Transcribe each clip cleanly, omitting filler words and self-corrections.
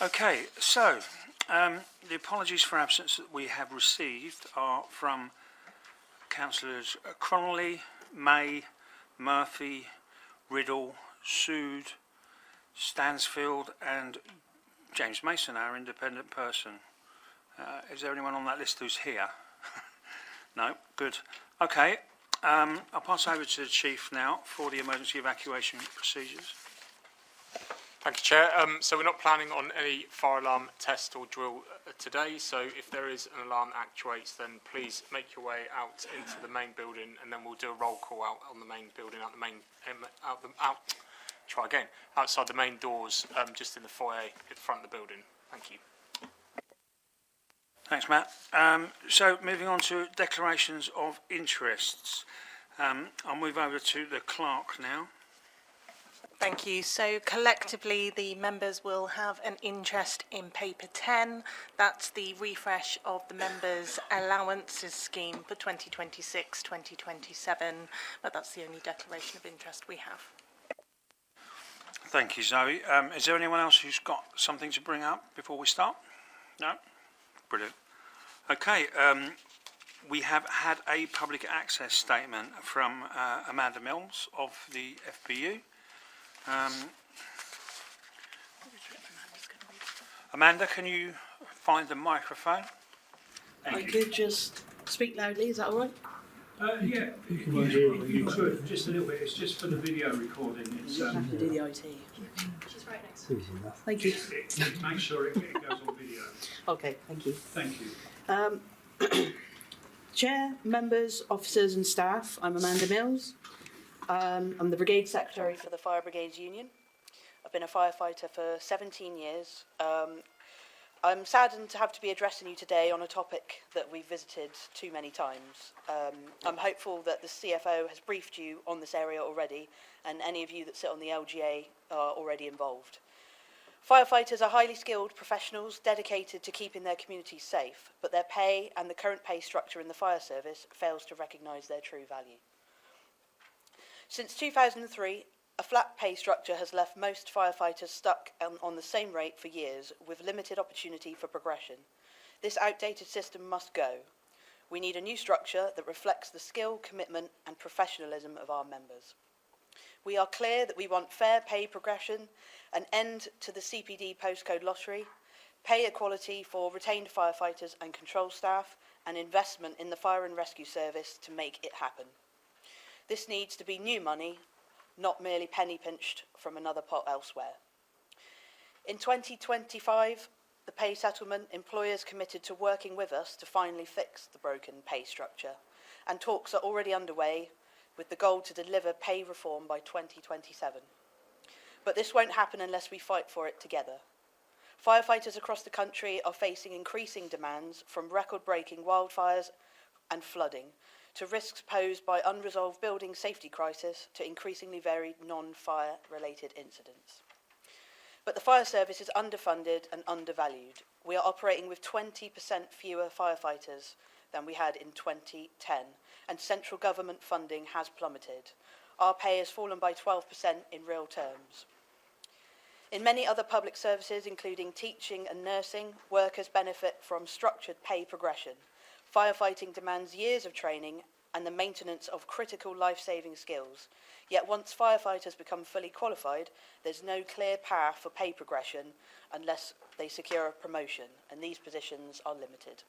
Okay, so the apologies for absence that we have received are from Councillors Connolly, May, Murphy, Riddle, Sood, Stansfield and James Mason, our independent person. Is there anyone on that list who's here? No? Good. Okay, I'll pass over to the Chief now for the emergency evacuation procedures. Thank you, Chair. So we're not planning on any fire alarm test or drill today, so if there is an alarm that actuates, then please make your way out into the main building, and then we'll do a roll call out on the main building, outside the main doors, just in the foyer in front of the building. Thank you. Thanks, Matt. So moving on to declarations of interests. I'll move over to the clerk now. Thank you. So collectively, the members will have an interest in paper 10. That's the refresh of the members' allowances scheme for 2026-2027. But that's the only declaration of interest we have. Thank you, Zoe. Is there anyone else who's got something to bring up before we start? No? Brilliant. Okay. We have had a public access statement from Amanda Mills of the FPU. Amanda, can you find the microphone? I could just speak loudly, is that all right? Yeah, you could, just a little bit. It's just for the video recording. It's, You have to do the IT. She's right next to me. Thank you. Make sure it goes on video. Okay, thank you. Thank you. Chair, members, officers and staff, I'm Amanda Mills. I'm the Brigade Secretary for the Fire Brigades Union. I've been a firefighter for 17 years. I'm saddened to have to be addressing you today on a topic that we've visited too many times. I'm hopeful that the CFO has briefed you on this area already, and any of you that sit on the LGA are already involved. Firefighters are highly skilled professionals dedicated to keeping their communities safe, but their pay and the current pay structure in the fire service fails to recognise their true value. Since 2003, a flat pay structure has left most firefighters stuck on the same rate for years, with limited opportunity for progression. This outdated system must go. We need a new structure that reflects the skill, commitment and professionalism of our members. We are clear that we want fair pay progression, an end to the CPD postcode lottery, pay equality for retained firefighters and control staff, and investment in the fire and rescue service to make it happen. This needs to be new money, not merely penny pinched from another pot elsewhere. In 2025, the pay settlement, employers committed to working with us to finally fix the broken pay structure, and talks are already underway with the goal to deliver pay reform by 2027. But this won't happen unless we fight for it together. Firefighters across the country are facing increasing demands, from record-breaking wildfires and flooding to risks posed by unresolved building safety crisis to increasingly varied non-fire related incidents. But the fire service is underfunded and undervalued. We are operating with 20% fewer firefighters than we had in 2010, and central government funding has plummeted. Our pay has fallen by 12% in real terms. In many other public services, including teaching and nursing, workers benefit from structured pay progression. Firefighting demands years of training and the maintenance of critical life-saving skills. Yet once firefighters become fully qualified, there's no clear path for pay progression unless they secure a promotion, and these positions are limited.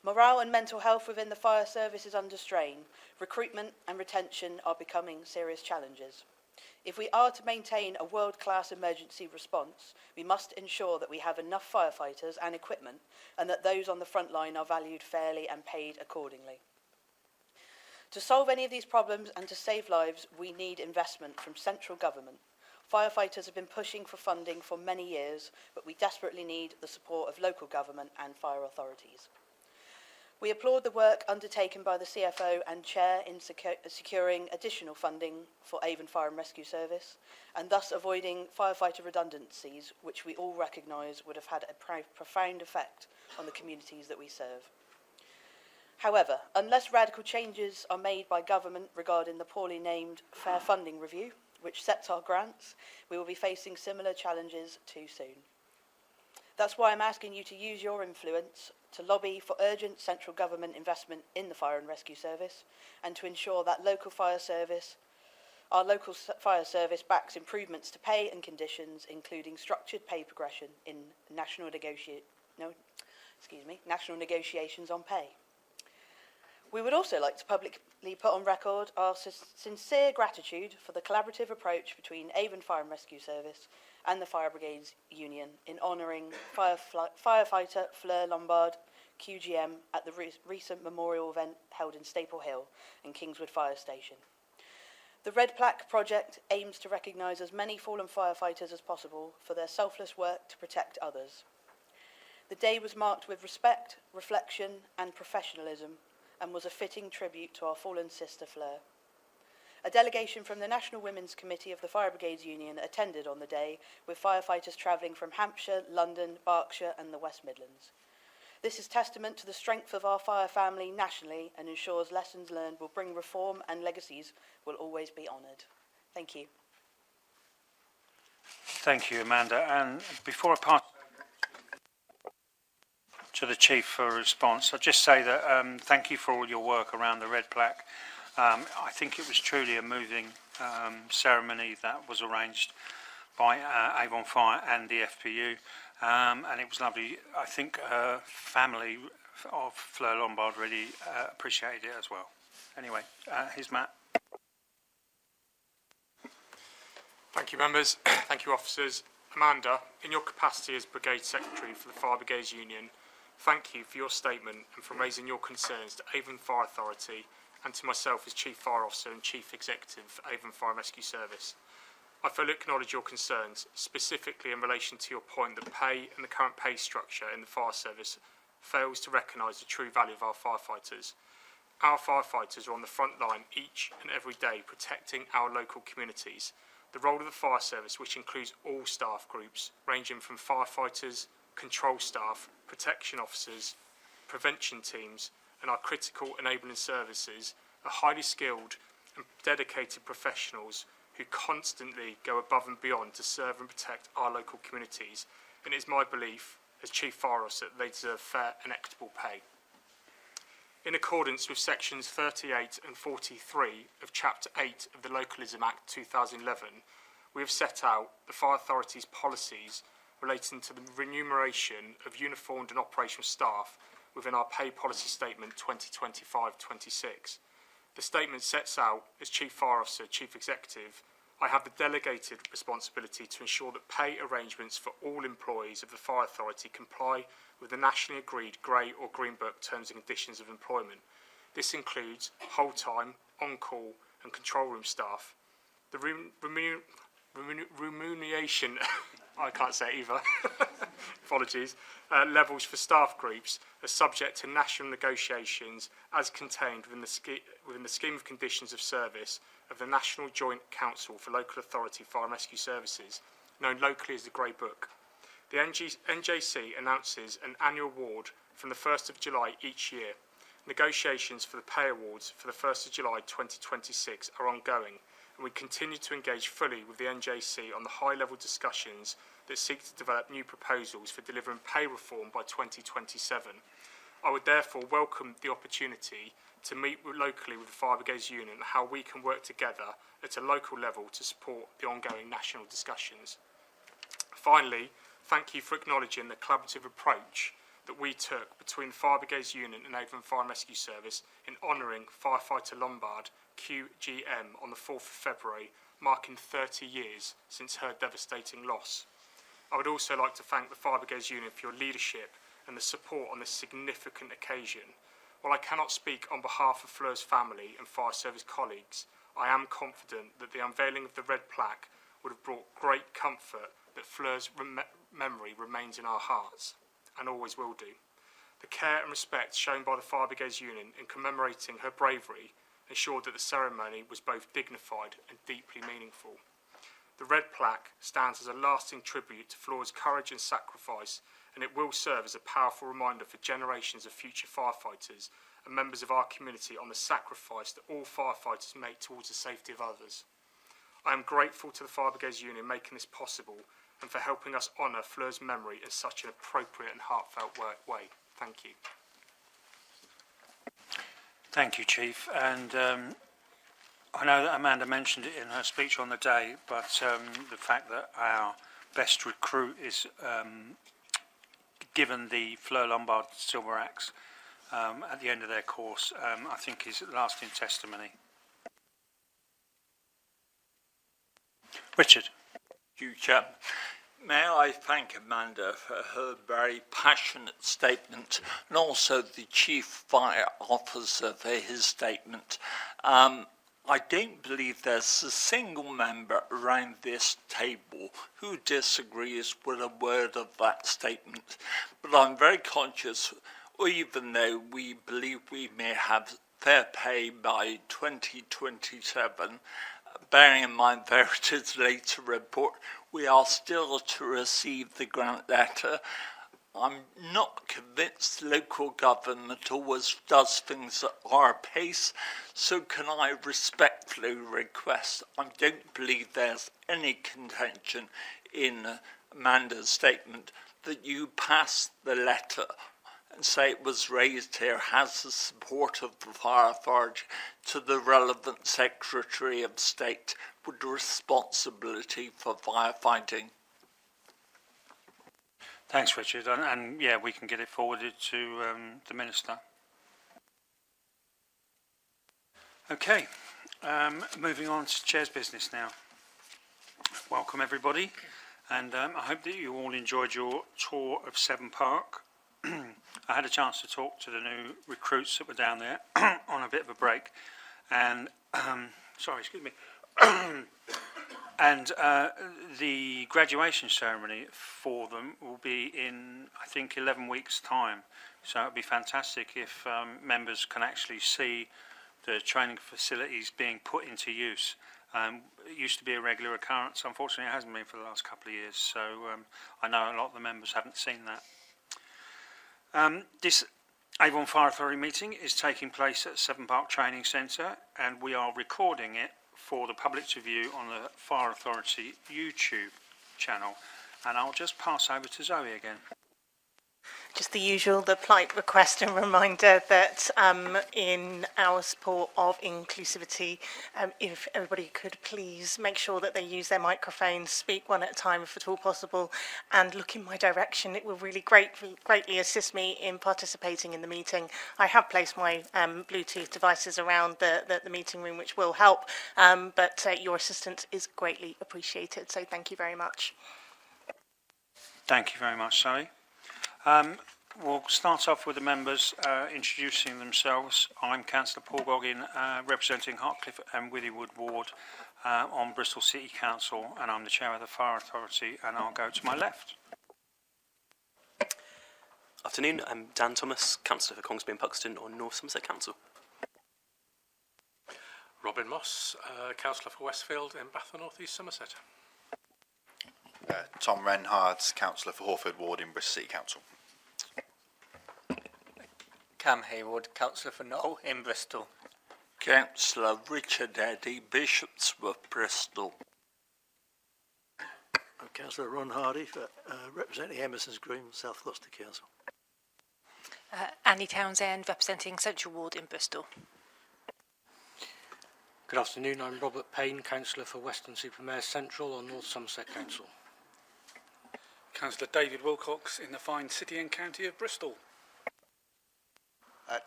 Morale and mental health within the fire service is under strain. Recruitment and retention are becoming serious challenges. If we are to maintain a world-class emergency response, we must ensure that we have enough firefighters and equipment, and that those on the front line are valued fairly and paid accordingly. To solve any of these problems and to save lives, we need investment from central government. Firefighters have been pushing for funding for many years, but we desperately need the support of local government and fire authorities. We applaud the work undertaken by the CFO and Chair in securing additional funding for Avon Fire and Rescue Service, and thus avoiding firefighter redundancies, which we all recognise would have had a profound effect on the communities that we serve. However, unless radical changes are made by government regarding the poorly named Fair Funding Review, which sets our grants, we will be facing similar challenges too soon. That's why I'm asking you to use your influence to lobby for urgent central government investment in the Fire and Rescue Service and to ensure that our local fire service backs improvements to pay and conditions, including structured pay progression in national negotiations on pay. We would also like to publicly put on record our sincere gratitude for the collaborative approach between Avon Fire and Rescue Service and the Fire Brigades Union in honouring firefighter Fleur Lombard, QGM, at the recent memorial event held in Staple Hill and Kingswood Fire Station. The Red Plaque project aims to recognise as many fallen firefighters as possible for their selfless work to protect others. The day was marked with respect, reflection and professionalism and was a fitting tribute to our fallen sister Fleur. A delegation from the National Women's Committee of the Fire Brigades Union attended on the day, with firefighters travelling from Hampshire, London, Berkshire and the West Midlands. This is testament to the strength of our fire family nationally and ensures lessons learned will bring reform and legacies will always be honoured. Thank you. Thank you, Amanda. And before I pass to the Chief for a response, I'll just say that thank you for all your work around the Red Plaque. I think it was truly a moving ceremony that was arranged by Avon Fire and the FPU, and it was lovely. I think her family of Fleur Lombard really appreciated it as well. Anyway, here's Matt. Thank you, members. Thank you, officers. Amanda, in your capacity as Brigade Secretary for the Fire Brigades Union, thank you for your statement and for raising your concerns to Avon Fire Authority and to myself as Chief Fire Officer and Chief Executive for Avon Fire and Rescue Service. I fully acknowledge your concerns, specifically in relation to your point that pay and the current pay structure in the fire service fails to recognise the true value of our firefighters. Our firefighters are on the front line each and every day protecting our local communities. The role of the fire service, which includes all staff groups, ranging from firefighters, control staff, protection officers, prevention teams, and our critical enabling services, are highly skilled and dedicated professionals who constantly go above and beyond to serve and protect our local communities. And it is my belief, as Chief Fire Officer, that they deserve fair and equitable pay. In accordance with sections 38 and 43 of Chapter 8 of the Localism Act 2011, we have set out the Fire Authority's policies relating to the remuneration of uniformed and operational staff within our Pay Policy Statement 2025-26. The statement sets out, as Chief Fire Officer, Chief Executive, I have the delegated responsibility to ensure that pay arrangements for all employees of the Fire Authority comply with the nationally agreed Grey or Green Book terms and conditions of employment. This includes whole-time, on-call and control room staff. The remuneration, I can't say it either, apologies, levels for staff groups are subject to national negotiations as contained within the Scheme of Conditions of Service of the National Joint Council for Local Authority Fire and Rescue Services, known locally as the Grey Book. The NJC announces an annual award from the 1st of July each year. Negotiations for the pay awards for the 1st of July 2026 are ongoing, and we continue to engage fully with the NJC on the high-level discussions that seek to develop new proposals for delivering pay reform by 2027. I would therefore welcome the opportunity to meet locally with the Fire Brigades Union and how we can work together at a local level to support the ongoing national discussions. Finally, thank you for acknowledging the collaborative approach that we took between the Fire Brigades Union and Avon Fire and Rescue Service in honouring Firefighter Lombard, QGM, on the 4th of February, marking 30 years since her devastating loss. I would also like to thank the Fire Brigades Union for your leadership and the support on this significant occasion. While I cannot speak on behalf of Fleur's family and fire service colleagues, I am confident that the unveiling of the red plaque would have brought great comfort that Fleur's memory remains in our hearts, and always will do. The care and respect shown by the Fire Brigades Union in commemorating her bravery ensured that the ceremony was both dignified and deeply meaningful. The red plaque stands as a lasting tribute to Fleur's courage and sacrifice, and it will serve as a powerful reminder for generations of future firefighters and members of our community on the sacrifice that all firefighters make towards the safety of others. I am grateful to the Fire Brigades Union making this possible and for helping us honour Fleur's memory in such an appropriate and heartfelt way. Thank you. Thank you, Chief. And I know that Amanda mentioned it in her speech on the day, but the fact that our best recruit is given the Fleur Lombard Silver Axe at the end of their course, I think is lasting testimony. Richard. Thank you, Chair. May I thank Amanda for her very passionate statement and also the Chief Fire Officer for his statement. I don't believe there's a single member around this table who disagrees with a word of that statement. But I'm very conscious, even though we believe we may have fair pay by 2027, bearing in mind Verity's later report, we are still to receive the grant letter. I'm not convinced local government always does things at our pace, so can I respectfully request, I don't believe there's any contention in Amanda's statement, that you pass the letter and say it was raised here, has the support of the Fire Authority to the relevant Secretary of State with responsibility for firefighting. Thanks, Richard. And yeah, we can get it forwarded to the Minister. Okay, moving on to Chair's business now. Welcome, everybody. And I hope that you all enjoyed your tour of Severn Park. I had a chance to talk to the new recruits that were down there on a bit of a break. And, sorry, excuse me. And the graduation ceremony for them will be in, I think, 11 weeks' time. So it would be fantastic if members can actually see the training facilities being put into use. It used to be a regular occurrence. Unfortunately, it hasn't been for the last couple of years. So I know a lot of the members haven't seen that. This Avon Fire Authority meeting is taking place at Severn Park Training Centre, and we are recording it for the public to view on the Fire Authority YouTube channel. And I'll just pass over to Zoe again. Just the usual, the polite request and reminder that in our support of inclusivity, if everybody could please make sure that they use their microphones, speak one at a time if at all possible, and look in my direction. It will really greatly assist me in participating in the meeting. I have placed my Bluetooth devices around the meeting room, which will help, but your assistance is greatly appreciated, so thank you very much. Thank you very much, Zoe. We'll start off with the members introducing themselves. I'm Councillor Paul Goggin, representing Hartcliffe and Withywood Ward on Bristol City Council, and I'm the Chair of the Fire Authority, and I'll go to my left. Afternoon, I'm Dan Thomas, Councillor for Congsby and Puxton on North Somerset Council. Robin Moss, Councillor for Westfield in Bath and North East Somerset. Tom Renhards, Councillor for Hawford Ward in Bristol City Council. Cam Hayward, Councillor for Knoll in Bristol. Councillor Richard Eddy, Bishopsworth, Bristol. I'm Councillor Ron Hardy, for representing Emerson's Green, South Gloucester Council. Annie Townsend, representing Central Ward in Bristol. Good afternoon, I'm Robert Payne, Councillor for Weston-super-Mare Central on North Somerset Council. Councillor David Wilcox in the fine city and county of Bristol.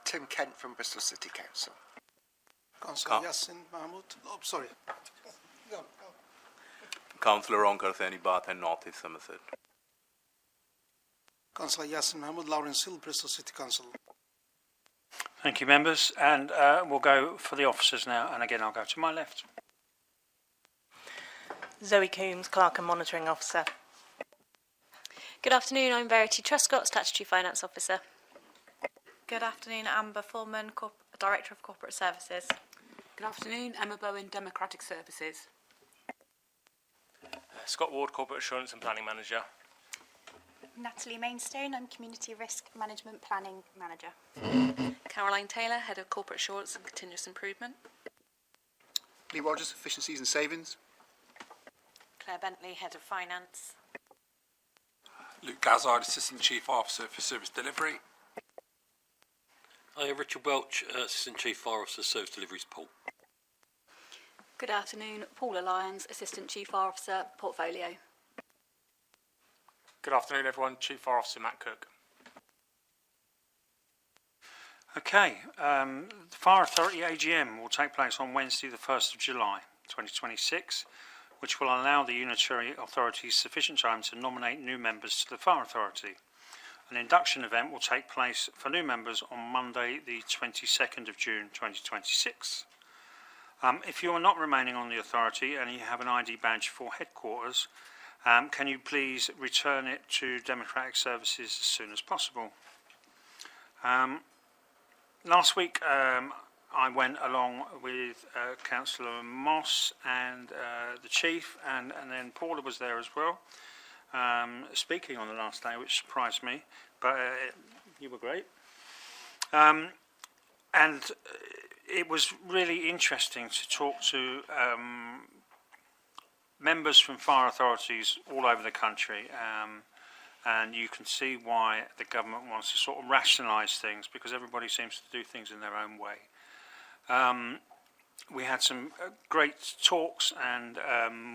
Tim Kent from Bristol City Council. Councillor Yassin Mahmood. Oh, sorry. Go. Councillor Ron Cartheni, Bath and North East Somerset. Councillor Yassin Mahmood, Lawrence Hill, Bristol City Council. Thank you, members, and we'll go for the officers now, and again I'll go to my left. Zoe Coombs, Clerk and Monitoring Officer. Good afternoon, I'm Verity Truscott, Statutory Finance Officer. Good afternoon, Amber Foreman, Director of Corporate Services. Good afternoon, Emma Bowen, Democratic Services. Scott Ward, Corporate Assurance and Planning Manager. Natalie Mainstone, I'm Community Risk Management Planning Manager. Caroline Taylor, Head of Corporate Assurance and Continuous Improvement. Lee Rogers, Efficiencies and Savings. Claire Bentley, Head of Finance. Luke Gazzard, Assistant Chief Officer for Service Delivery. Hi, Richard Welch, Assistant Chief Fire Officer, Service Deliveries, Paul. Good afternoon, Paula Lyons, Assistant Chief Officer, Portfolio. Good afternoon, everyone. Chief Fire Officer Matt Cook. Okay, the Fire Authority AGM will take place on Wednesday the 1st of July 2026, which will allow the unitary authorities sufficient time to nominate new members to the Fire Authority. An induction event will take place for new members on Monday the 22nd of June 2026. If you are not remaining on the authority and you have an ID badge for headquarters, can you please return it to Democratic Services as soon as possible? Last week I went along with Councillor Moss and the Chief, and then Paula was there as well, speaking on the last day, which surprised me, but you were great. And it was really interesting to talk to members from fire authorities all over the country, and you can see why the government wants to sort of rationalise things, because everybody seems to do things in their own way. We had some great talks and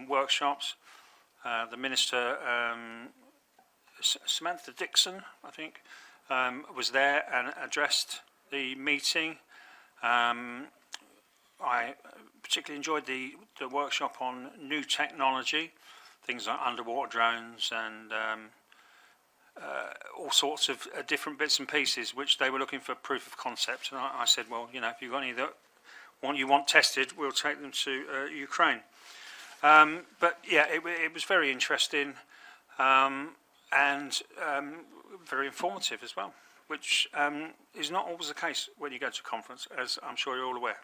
workshops. The Minister, Samantha Dixon, I think, was there and addressed the meeting. I particularly enjoyed the workshop on new technology, things like underwater drones and all sorts of different bits and pieces, which they were looking for proof of concept. And I said, well, you know, if you've got any that you want tested, we'll take them to Ukraine. But yeah, it was very interesting and very informative as well, which is not always the case when you go to a conference, as I'm sure you're all aware.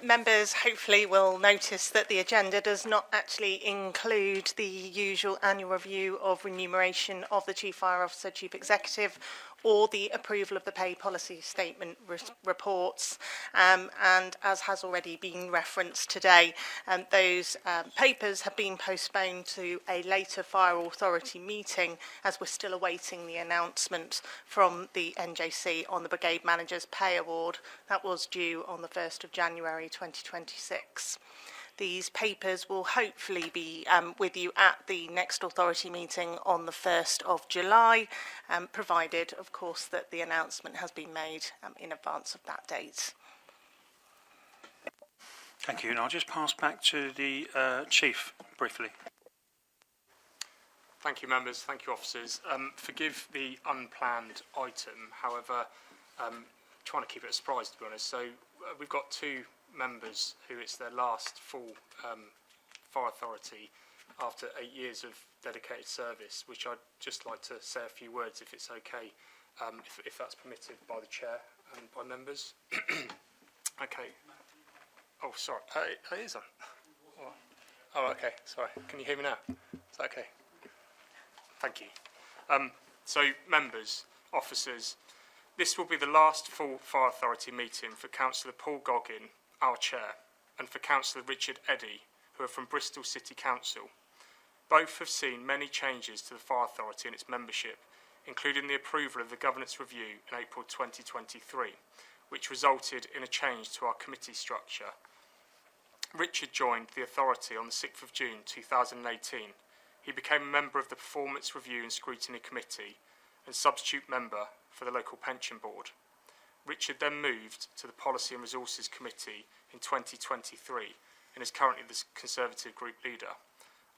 Members hopefully will notice that the agenda does not actually include the usual annual review of remuneration of the Chief Fire Officer, Chief Executive, or the approval of the pay policy statement reports. And as has already been referenced today, those papers have been postponed to a later Fire Authority meeting, as we're still awaiting the announcement from the NJC on the Brigade Manager's Pay Award. That was due on the 1st of January 2026. These papers will hopefully be with you at the next authority meeting on the 1st of July, provided, of course, that the announcement has been made in advance of that date. Thank you, and I'll just pass back to the Chief briefly. Thank you, members. Thank you, officers. Forgive the unplanned item. However, trying to keep it a surprise, to be honest. So we've got two members who it's their last full fire authority after 8 years of dedicated service, which I'd just like to say a few words, if it's okay, if that's permitted by the chair and by members. Okay. Oh, sorry. It is on. Oh, okay. Sorry. Can you hear me now? Is that okay? Thank you. So, members, officers, this will be the last full Fire Authority meeting for Councillor Paul Goggin, our chair, and for Councillor Richard Eddy, who are from Bristol City Council. Both have seen many changes to the Fire Authority and its membership, including the approval of the governance review in April 2023, which resulted in a change to our committee structure. Richard joined the authority on the 6th of June 2018. He became a member of the Performance Review and Scrutiny Committee and substitute member for the Local Pension Board. Richard then moved to the Policy and Resources Committee in 2023 and is currently the Conservative Group Leader.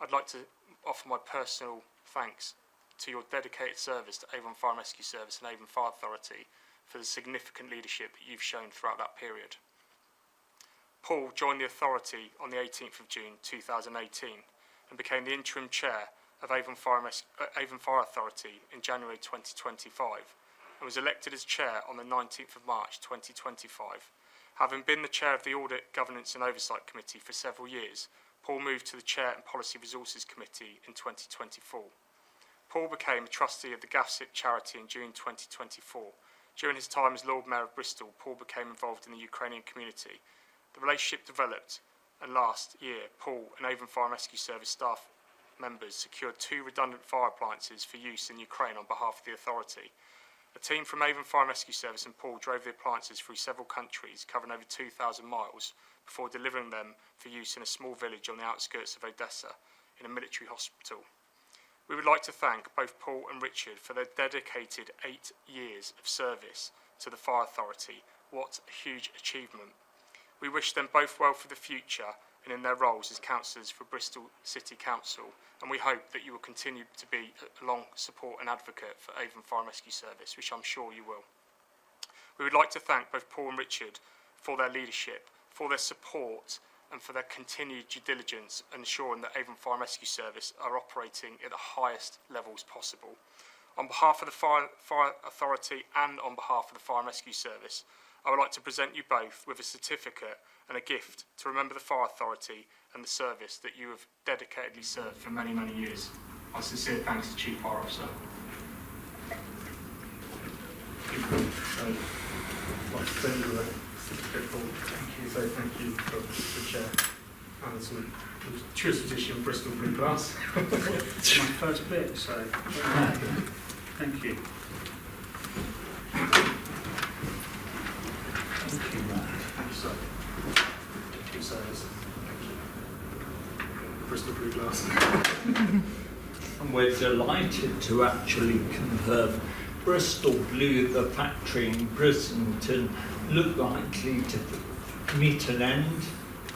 I'd like to offer my personal thanks to your dedicated service to Avon Fire and Rescue Service and Avon Fire Authority for the significant leadership that you've shown throughout that period. Paul joined the authority on the 18th of June 2018 and became the interim chair of Avon Fire Authority in January 2025 and was elected as chair on the 19th of March 2025. Having been the chair of the Audit, Governance and Oversight Committee for several years, Paul moved to the chair and Policy Resources Committee in 2024. Paul became a trustee of the GAFSIP charity in June 2024 During his time as Lord Mayor of Bristol, Paul became involved in the Ukrainian community. The relationship developed, and last year, Paul and Avon Fire and Rescue Service staff members secured 2 redundant fire appliances for use in Ukraine on behalf of the authority. A team from Avon Fire and Rescue Service and Paul drove the appliances through several countries, covering over 2,000 miles, before delivering them for use in a small village on the outskirts of Odessa, in a military hospital. We would like to thank both Paul and Richard for their dedicated 8 years of service to the Fire Authority. What a huge achievement. We wish them both well for the future and in their roles as councillors for Bristol City Council, and we hope that you will continue to be a long support and advocate for Avon Fire and Rescue Service, which I'm sure you will. We would like to thank both Paul and Richard for their leadership, for their support and for their continued due diligence, ensuring that Avon Fire and Rescue Service are operating at the highest levels possible. On behalf of the Fire Authority and on behalf of the Fire and Rescue Service, I would like to present you both with a certificate and a gift to remember the Fire Authority and the service that you have dedicatedly served for many, many years. My sincere thanks to Chief Fire Officer. I'd like to send you a certificate for thank you. So thank you for the chair and some truest edition Bristol Blue Glass. It's my first bit, so thank you. Thank you, Matt. Thank you, sir. Thank you, sirs. Thank you. Bristol Blue Glass. And we're delighted to actually confirm Bristol Blue, the factory in Brissington, look likely to meet an end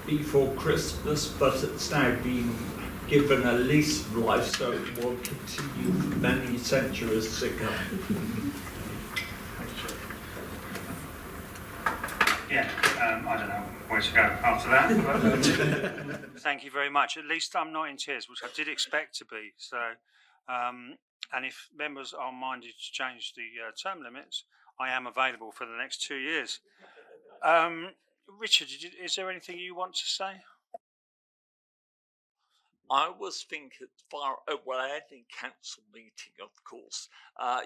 before Christmas, but it's now been given a lease of life, so it will continue for many centuries to come. Yeah, I don't know where to go after that. But thank you very much. At least I'm not in tears, which I did expect to be. So, and if members are minded to change the term limits, I am available for the next 2 years. Richard, is there anything you want to say? I was thinking, any council meeting, of course,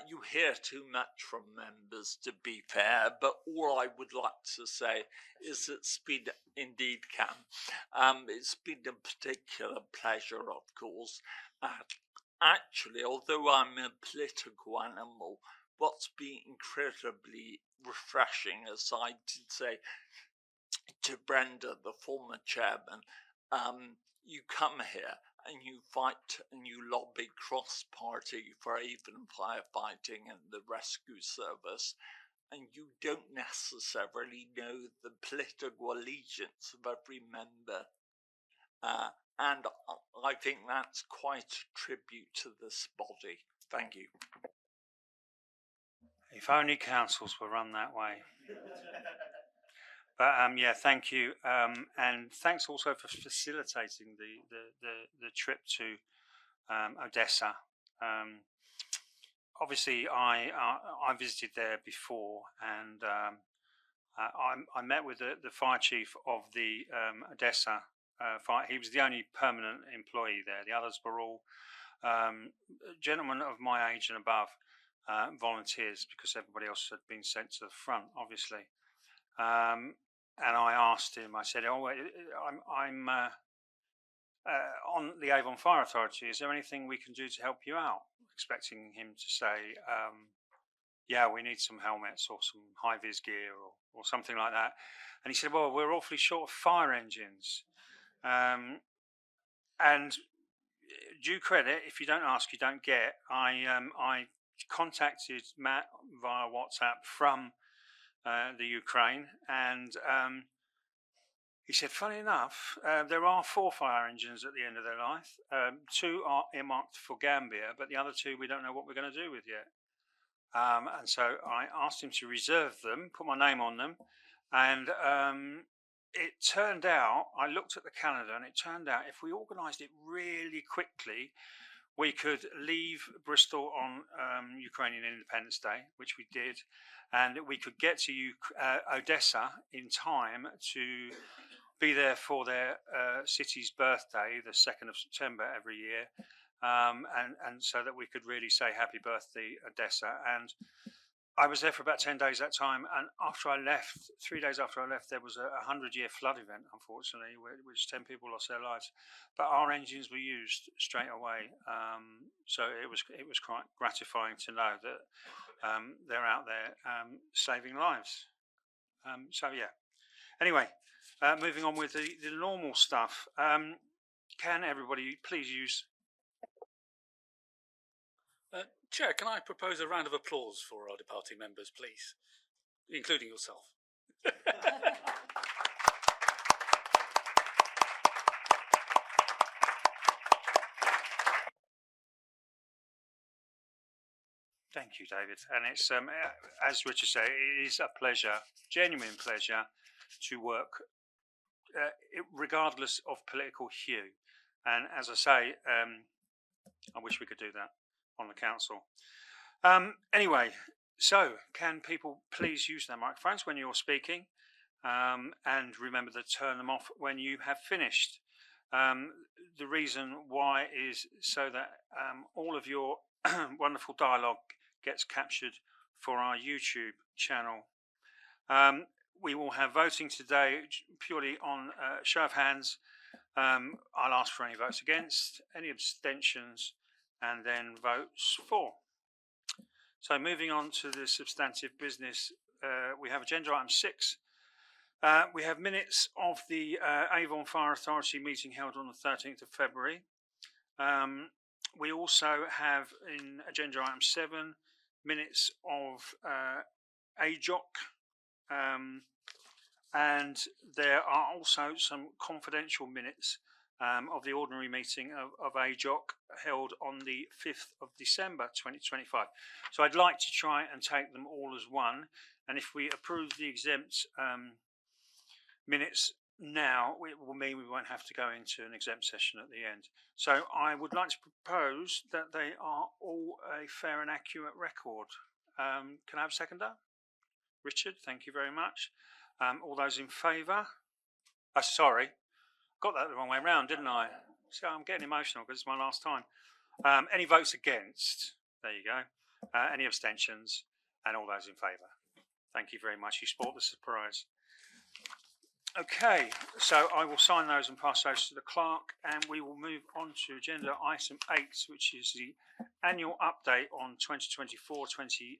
you hear too much from members, to be fair, but all I would like to say is it's been, indeed, Cam, it's been a particular pleasure, of course. Actually, although I'm a political animal, what's been incredibly refreshing, as I did say to Brenda, the former chairman, you come here and you fight and you lobby cross-party for Avon firefighting and the rescue service, and you don't necessarily know the political allegiance of every member. And I think that's quite a tribute to this body. Thank you. If only councils were run that way. But yeah, thank you, and thanks also for facilitating the trip to Odessa. Obviously, I visited there before, and I met with the fire chief of the Odessa fire. He was the only permanent employee there. The others were all gentlemen of my age and above, volunteers, because everybody else had been sent to the front, obviously. And I asked him, I said, I'm on the Avon Fire Authority, is there anything we can do to help you out? Expecting him to say, yeah, we need some helmets or some high-vis gear or something like that. And he said, well, we're awfully short of fire engines. And due credit, if you don't ask, you don't get. I contacted Matt via WhatsApp from the Ukraine, and he said, funny enough, there are 4 fire engines at the end of their life. 2 are earmarked for Gambia, but the other 2 we don't know what we're going to do with yet. And so I asked him to reserve them, put my name on them, and it turned out, I looked at the calendar, and it turned out if we organised it really quickly, we could leave Bristol on Ukrainian Independence Day, which we did, and we could get to Odessa in time to be there for their city's birthday, the 2nd of September every year, and so that we could really say happy birthday, Odessa. And I was there for about 10 days that time, and after I left, 3 days after I left, there was a 100-year flood event, unfortunately, which 10 people lost their lives. But our engines were used straight away, so it was quite gratifying to know that they're out there saving lives. So yeah. Anyway, moving on with the normal stuff. Can everybody please use? Chair, can I propose a round of applause for our departing members, please, including yourself? Thank you, David. And it's as Richard said, it is a pleasure, genuine pleasure, to work regardless of political hue. And as I say, I wish we could do that on the council. Anyway, so can people please use their microphones when you're speaking, and remember to turn them off when you have finished. The reason why is so that all of your wonderful dialogue gets captured for our YouTube channel. We will have voting today purely on show of hands. I'll ask for any votes against, any abstentions, and then votes for. So moving on to the substantive business, we have agenda item 6. We have minutes of the Avon Fire Authority meeting held on the 13th of February. We also have in agenda item 7 minutes of AJOC, and there are also some confidential minutes of the ordinary meeting of AJOC held on the 5th of December 2025. So I'd like to try and take them all as one, and if we approve the exempt minutes now, it will mean we won't have to go into an exempt session at the end. So I would like to propose that they are all a fair and accurate record. Can I have a seconder? Richard, thank you very much. All those in favour? Sorry, got that the wrong way round, didn't I? So I'm getting emotional because it's my last time. Any votes against? There you go. Any abstentions? And all those in favour? Thank you very much. You sport the surprise. Okay, so I will sign those and pass those to the clerk, and we will move on to agenda item 8, which is the annual update on 2024-28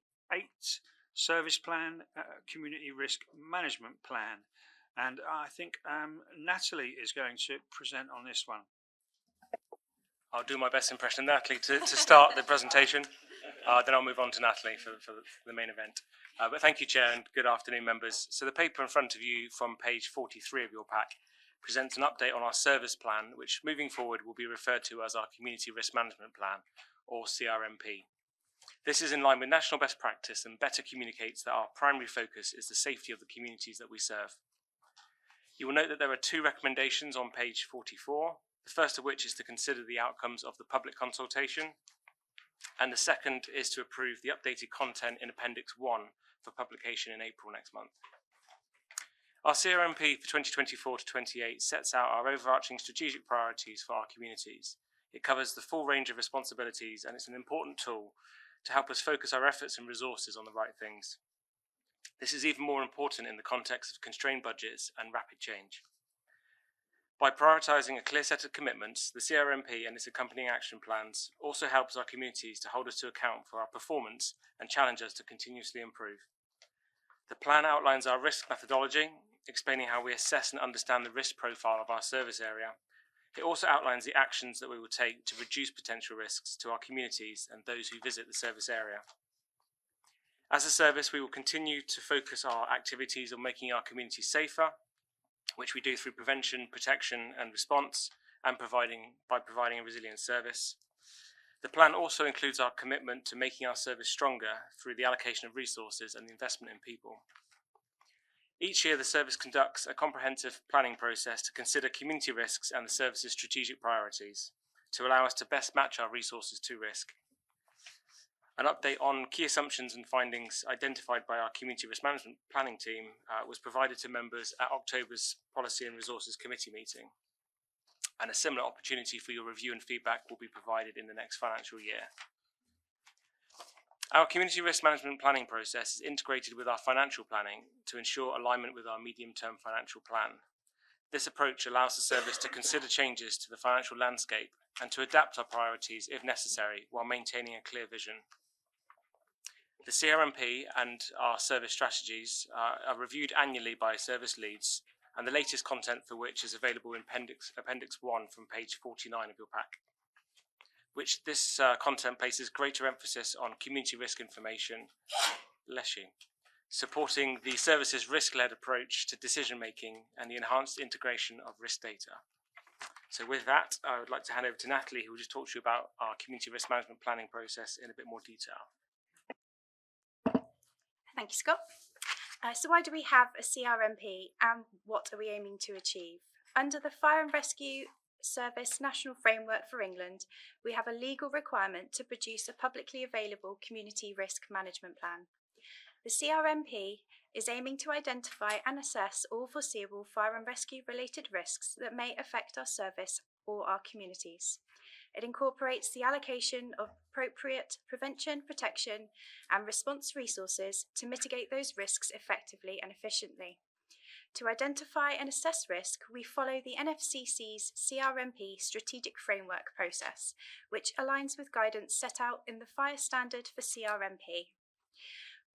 service plan, community risk management plan. And I think Natalie is going to present on this one. I'll do my best impression of Natalie to start the presentation. Then I'll move on to Natalie for the main event. But thank you, Chair, and good afternoon, members. So the paper in front of you from page 43 of your pack presents an update on our service plan, which moving forward will be referred to as our Community Risk Management Plan, or CRMP. This is in line with national best practice and better communicates that our primary focus is the safety of the communities that we serve. You will note that there are 2 recommendations on page 44, the first of which is to consider the outcomes of the public consultation, and the second is to approve the updated content in Appendix 1 for publication in April next month. Our CRMP for 2024-28 sets out our overarching strategic priorities for our communities. It covers the full range of responsibilities, and it's an important tool to help us focus our efforts and resources on the right things. This is even more important in the context of constrained budgets and rapid change. By prioritising a clear set of commitments, the CRMP and its accompanying action plans also helps our communities to hold us to account for our performance and challenge us to continuously improve. The plan outlines our risk methodology, explaining how we assess and understand the risk profile of our service area. It also outlines the actions that we will take to reduce potential risks to our communities and those who visit the service area. As a service, we will continue to focus our activities on making our communities safer, which we do through prevention, protection and response, and by providing a resilient service. The plan also includes our commitment to making our service stronger through the allocation of resources and the investment in people. Each year, the service conducts a comprehensive planning process to consider community risks and the service's strategic priorities to allow us to best match our resources to risk. An update on key assumptions and findings identified by our Community Risk Management Planning team was provided to members at October's Policy and Resources Committee meeting. And a similar opportunity for your review and feedback will be provided in the next financial year. Our community risk management planning process is integrated with our financial planning to ensure alignment with our medium-term financial plan. This approach allows the service to consider changes to the financial landscape and to adapt our priorities if necessary while maintaining a clear vision. The CRMP and our service strategies are reviewed annually by service leads, and the latest content for which is available in Appendix 1 from page 49 of your pack, which this content places greater emphasis on community risk information, supporting the service's risk-led approach to decision-making and the enhanced integration of risk data. So with that, I would like to hand over to Natalie, who will just talk to you about our community risk management planning process in a bit more detail. Thank you, Scott. So why do we have a CRMP and what are we aiming to achieve? Under the Fire and Rescue Service National Framework for England, we have a legal requirement to produce a publicly available community risk management plan. The CRMP is aiming to identify and assess all foreseeable fire and rescue related risks that may affect our service or our communities. It incorporates the allocation of appropriate prevention, protection and response resources to mitigate those risks effectively and efficiently. To identify and assess risk, we follow the NFCC's CRMP strategic framework process, which aligns with guidance set out in the Fire Standard for CRMP.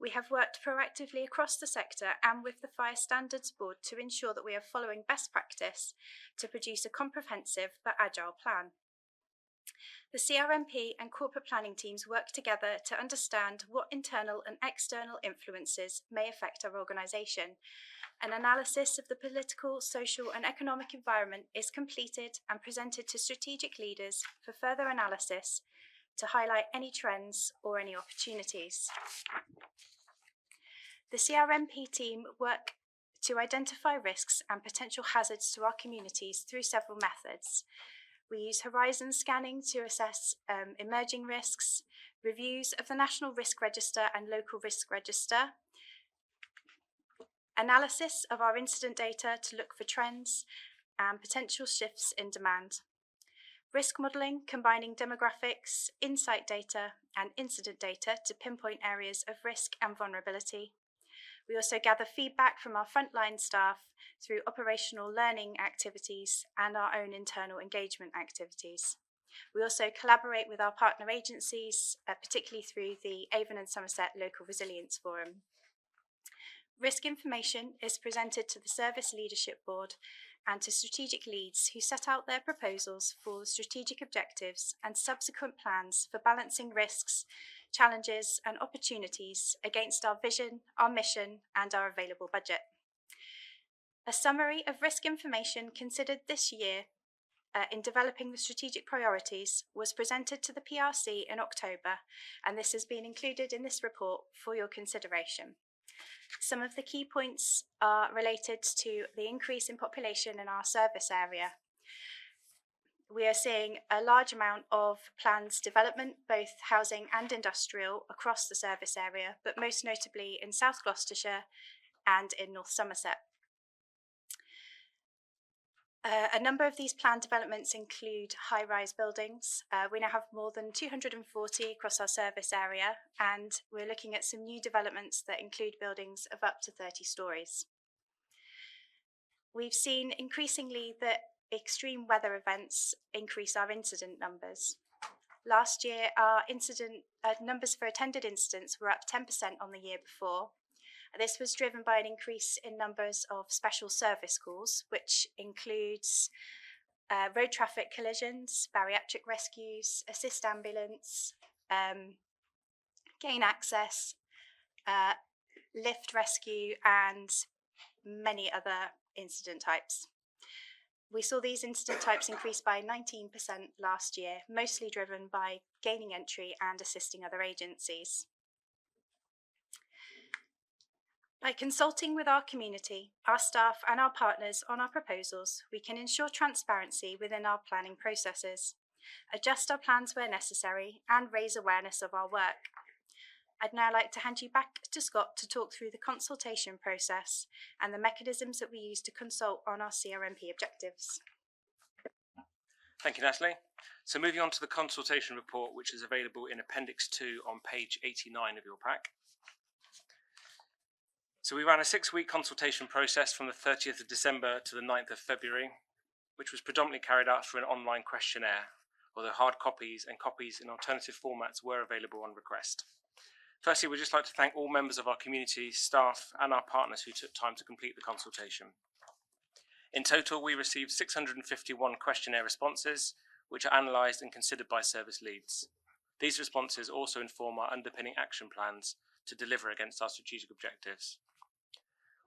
We have worked proactively across the sector and with the Fire Standards Board to ensure that we are following best practice to produce a comprehensive but agile plan. The CRMP and corporate planning teams work together to understand what internal and external influences may affect our organisation. An analysis of the political, social and economic environment is completed and presented to strategic leaders for further analysis to highlight any trends or any opportunities. The CRMP team work to identify risks and potential hazards to our communities through several methods. We use horizon scanning to assess emerging risks, reviews of the National Risk Register and Local Risk Register, analysis of our incident data to look for trends and potential shifts in demand, risk modelling combining demographics, insight data and incident data to pinpoint areas of risk and vulnerability. We also gather feedback from our frontline staff through operational learning activities and our own internal engagement activities. We also collaborate with our partner agencies, particularly through the Avon and Somerset Local Resilience Forum. Risk information is presented to the Service Leadership Board and to strategic leads who set out their proposals for the strategic objectives and subsequent plans for balancing risks, challenges and opportunities against our vision, our mission and our available budget. A summary of risk information considered this year in developing the strategic priorities was presented to the PRC in October, and this has been included in this report for your consideration. Some of the key points are related to the increase in population in our service area. We are seeing a large amount of planned development, both housing and industrial, across the service area, but most notably in South Gloucestershire and in North Somerset. A number of these planned developments include high-rise buildings. We now have more than 240 across our service area, and we're looking at some new developments that include buildings of up to 30 stories. We've seen increasingly that extreme weather events increase our incident numbers. Last year, our incident numbers for attended incidents were up 10% on the year before. This was driven by an increase in numbers of special service calls, which includes road traffic collisions, bariatric rescues, assist ambulance, gain access, lift rescue, and many other incident types. We saw these incident types increase by 19% last year, mostly driven by gaining entry and assisting other agencies. By consulting with our community, our staff and our partners on our proposals, we can ensure transparency within our planning processes, adjust our plans where necessary, and raise awareness of our work. I'd now like to hand you back to Scott to talk through the consultation process and the mechanisms that we use to consult on our CRMP objectives. Thank you, Natalie. So moving on to the consultation report, which is available in Appendix 2 on page 89 of your pack. So we ran a 6-week consultation process from the 30th of December to the 9th of February, which was predominantly carried out through an online questionnaire, although hard copies and copies in alternative formats were available on request. Firstly, we'd just like to thank all members of our community, staff and our partners who took time to complete the consultation. In total, we received 651 questionnaire responses, which are analysed and considered by service leads. These responses also inform our underpinning action plans to deliver against our strategic objectives.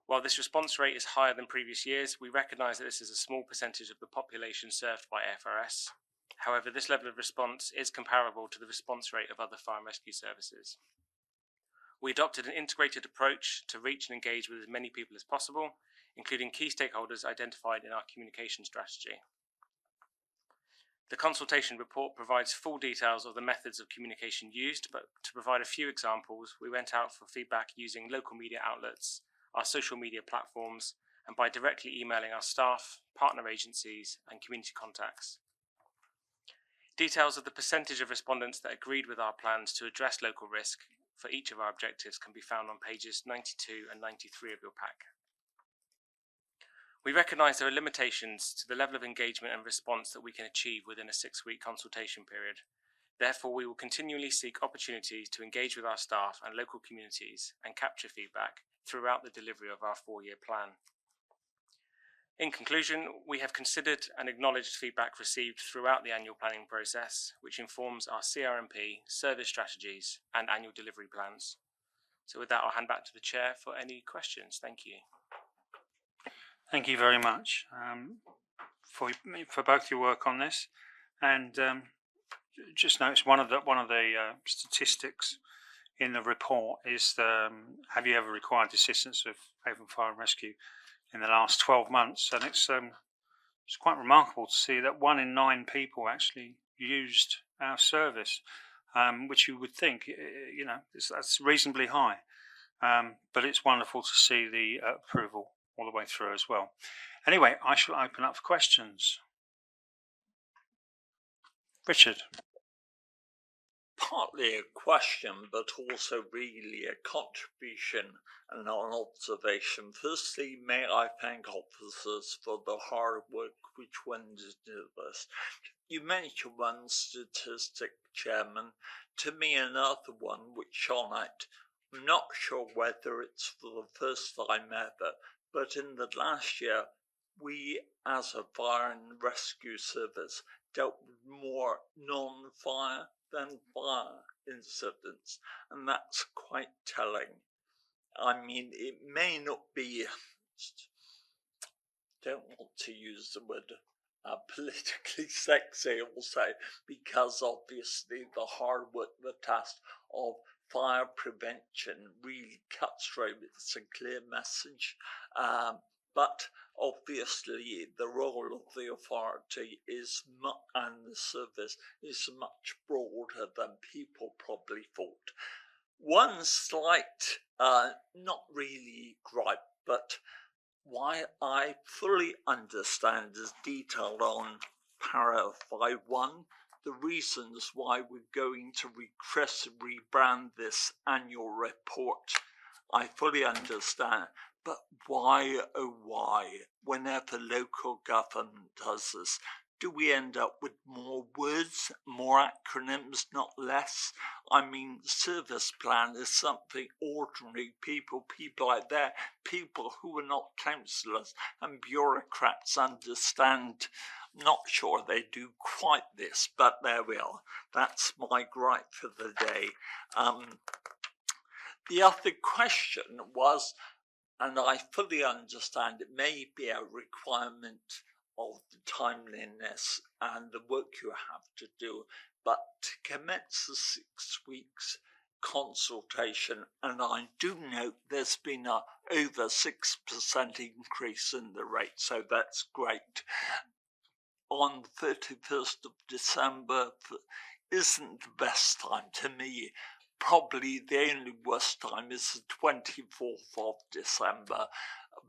While this response rate is higher than previous years, we recognise that this is a small percentage of the population served by AFRS. However, this level of response is comparable to the response rate of other fire and rescue services. We adopted an integrated approach to reach and engage with as many people as possible, including key stakeholders identified in our communication strategy. The consultation report provides full details of the methods of communication used, but to provide a few examples, we went out for feedback using local media outlets, our social media platforms, and by directly emailing our staff, partner agencies, and community contacts. Details of the percentage of respondents that agreed with our plans to address local risk for each of our objectives can be found on pages 92 and 93 of your pack. We recognise there are limitations to the level of engagement and response that we can achieve within a 6-week consultation period. Therefore, we will continually seek opportunities to engage with our staff and local communities and capture feedback throughout the delivery of our 4-year plan. In conclusion, we have considered and acknowledged feedback received throughout the annual planning process, which informs our CRMP, service strategies and annual delivery plans. So with that, I'll hand back to the Chair for any questions. Thank you. Thank you very much for both your work on this, and just notice one of the statistics in the report is have you ever required the assistance of Avon Fire and Rescue in the last 12 months? And it's quite remarkable to see that 1 in 9 people actually used our service, which you would think that's reasonably high, but it's wonderful to see the approval all the way through as well. Anyway, I shall open up for questions. Richard. Partly a question, but also really a contribution and an observation. Firstly, may I thank officers for the hard work which went into this. You mentioned one statistic, Chairman. To me, another one which shone out. I'm not sure whether it's for the first time ever, but in the last year, we as a fire and rescue service dealt with more non-fire than fire incidents, and that's quite telling. I mean, it may not be, don't want to use the word politically sexy also, because obviously the hard work, the task of fire prevention really cuts through. It's a clear message, but obviously the role of the authority is and the service is much broader than people probably thought. One slight, not really gripe, but why I fully understand is detailed on paragraph 5.1, the reasons why we're going to rebrand this annual report. I fully understand, but why, oh why, whenever local government does this, do we end up with more words, more acronyms, not less? I mean, service plan is something ordinary people like that, people who are not councillors and bureaucrats understand. Not sure they do quite this, but there we are. That's my gripe for the day. The other question was, and I fully understand it may be a requirement of the timeliness and the work you have to do, but to commence the 6 weeks consultation, and I do note there's been a over 6% increase in the rate, so that's great. On 31st of December isn't the best time to me. Probably the only worst time is the 24th of December.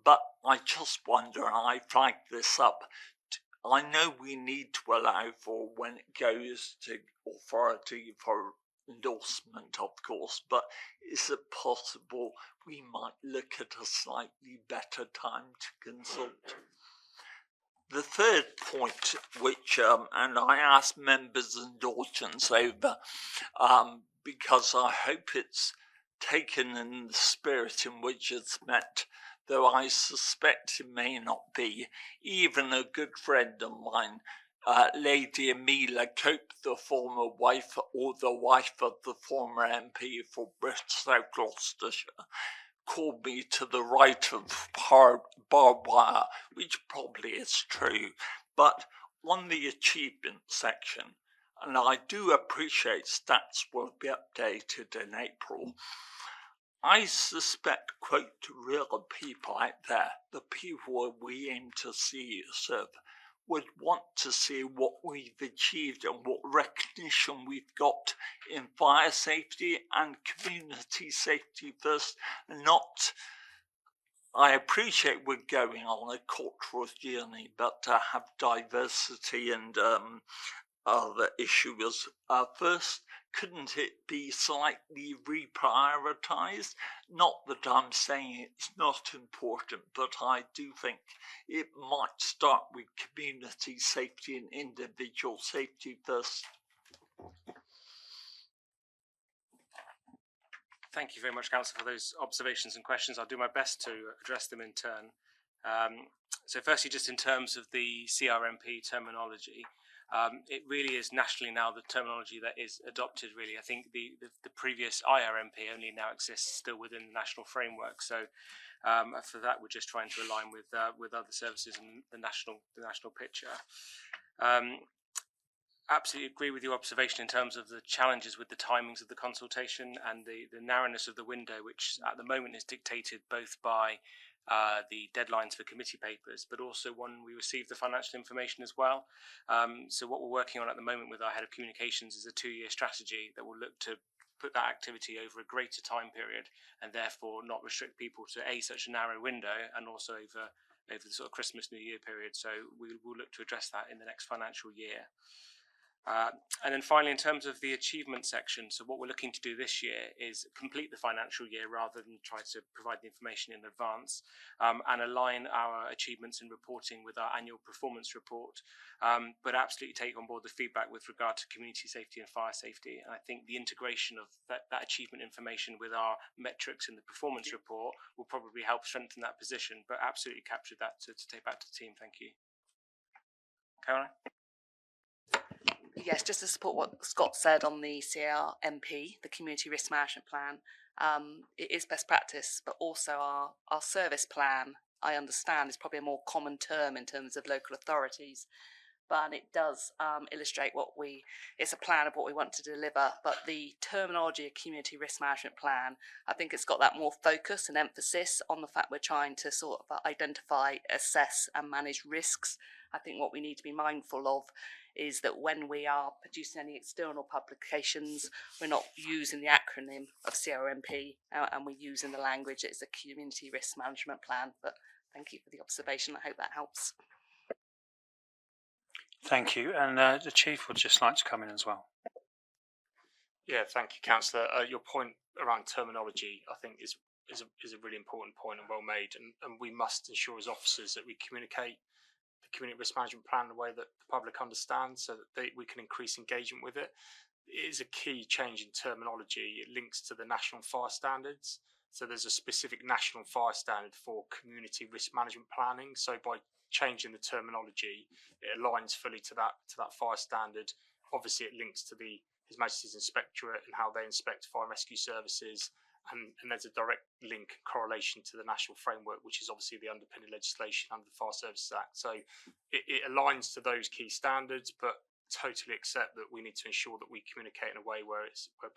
But I just wonder, and I flagged this up, I know we need to allow for when it goes to authority for endorsement, of course, but is it possible we might look at a slightly better time to consult? The third point, which, and I ask members' indulgence over, because I hope it's taken in the spirit in which it's meant, though I suspect it may not be. Even a good friend of mine, Lady Amelia Cope, the former wife or the wife of the former MP for Bristol Gloucestershire, called me to the right of barbed wire, which probably is true. But on the achievement section, and I do appreciate stats will be updated in April, I suspect, quote, real people out there, the people we aim to serve, would want to see what we've achieved and what recognition we've got in fire safety and community safety first, and not. I appreciate we're going on a cultural journey, but to have diversity and other issues first, couldn't it be slightly reprioritized? Not that I'm saying it's not important, but I do think it might start with community safety and individual safety first. Thank you very much, Councillor, for those observations and questions. I'll do my best to address them in turn. So firstly, just in terms of the CRMP terminology, it really is nationally now the terminology that is adopted, really. I think the previous IRMP only now exists still within the national framework. So for that, we're just trying to align with other services and the national picture. Absolutely agree with your observation in terms of the challenges with the timings of the consultation and the narrowness of the window, which at the moment is dictated both by the deadlines for committee papers, but also when we receive the financial information as well. So what we're working on at the moment with our head of communications is a 2-year strategy that will look to put that activity over a greater time period and therefore not restrict people to such a narrow window, and also over the sort of Christmas New Year period. So we will look to address that in the next financial year. And then finally, in terms of the achievement section, so what we're looking to do this year is complete the financial year rather than try to provide the information in advance, and align our achievements in reporting with our annual performance report, but absolutely take on board the feedback with regard to community safety and fire safety. And I think the integration of that achievement information with our metrics in the performance report will probably help strengthen that position, but absolutely captured that to take back to the team. Thank you. Caroline? Yes, just to support what Scott said on the CRMP, the Community Risk Management Plan, it is best practice, but also our service plan, I understand, is probably a more common term in terms of local authorities, but it does illustrate it's a plan of what we want to deliver, but the terminology of Community Risk Management Plan, I think it's got that more focus and emphasis on the fact we're trying to sort of identify, assess and manage risks. I think what we need to be mindful of is that when we are producing any external publications, we're not using the acronym of CRMP and we're using the language. It's a Community Risk Management Plan. But thank you for the observation. I hope that helps. Thank you. And the Chief would just like to come in as well. Yeah, thank you, Councillor. Your point around terminology, I think, is a really important point and well made. And we must ensure as officers that we communicate the Community Risk Management Plan in a way that the public understands, so that we can increase engagement with it. It is a key change in terminology. It links to the national fire standards. So there's a specific national fire standard for community risk management planning. So by changing the terminology, it aligns fully to that fire standard. Obviously, it links to His Majesty's Inspectorate and how they inspect fire and rescue services. And there's a direct link and correlation to the national framework, which is obviously the underpinning legislation under the Fire Services Act. So it aligns to those key standards, but totally accept that we need to ensure that we communicate in a way where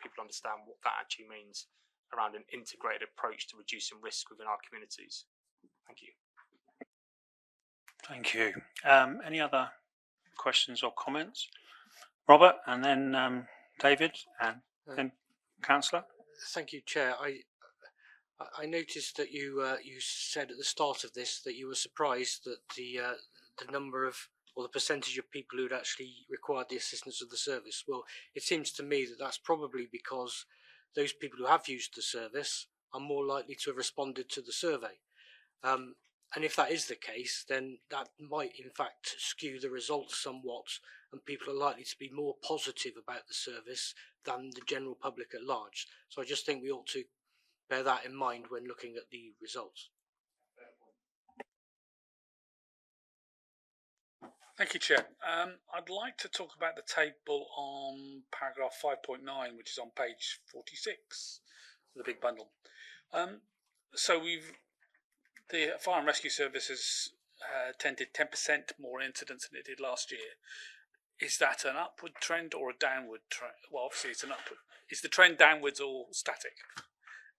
people understand what that actually means around an integrated approach to reducing risk within our communities. Thank you. Thank you. Any other questions or comments? Robert, and then David, and then Councillor. Thank you, Chair. I noticed that you said at the start of this that you were surprised that the number of or the percentage of people who'd actually required the assistance of the service. Well, it seems to me that that's probably because those people who have used the service are more likely to have responded to the survey. And if that is the case, then that might in fact skew the results somewhat, and people are likely to be more positive about the service than the general public at large. So I just think we ought to bear that in mind when looking at the results. Thank you, Chair. I'd like to talk about the table on paragraph 5.9, which is on page 46, the big bundle. So the Fire and Rescue Service has tended 10% more incidents than it did last year. Is that an upward trend or a downward trend? Well, obviously it's an upward. Is the trend downwards or static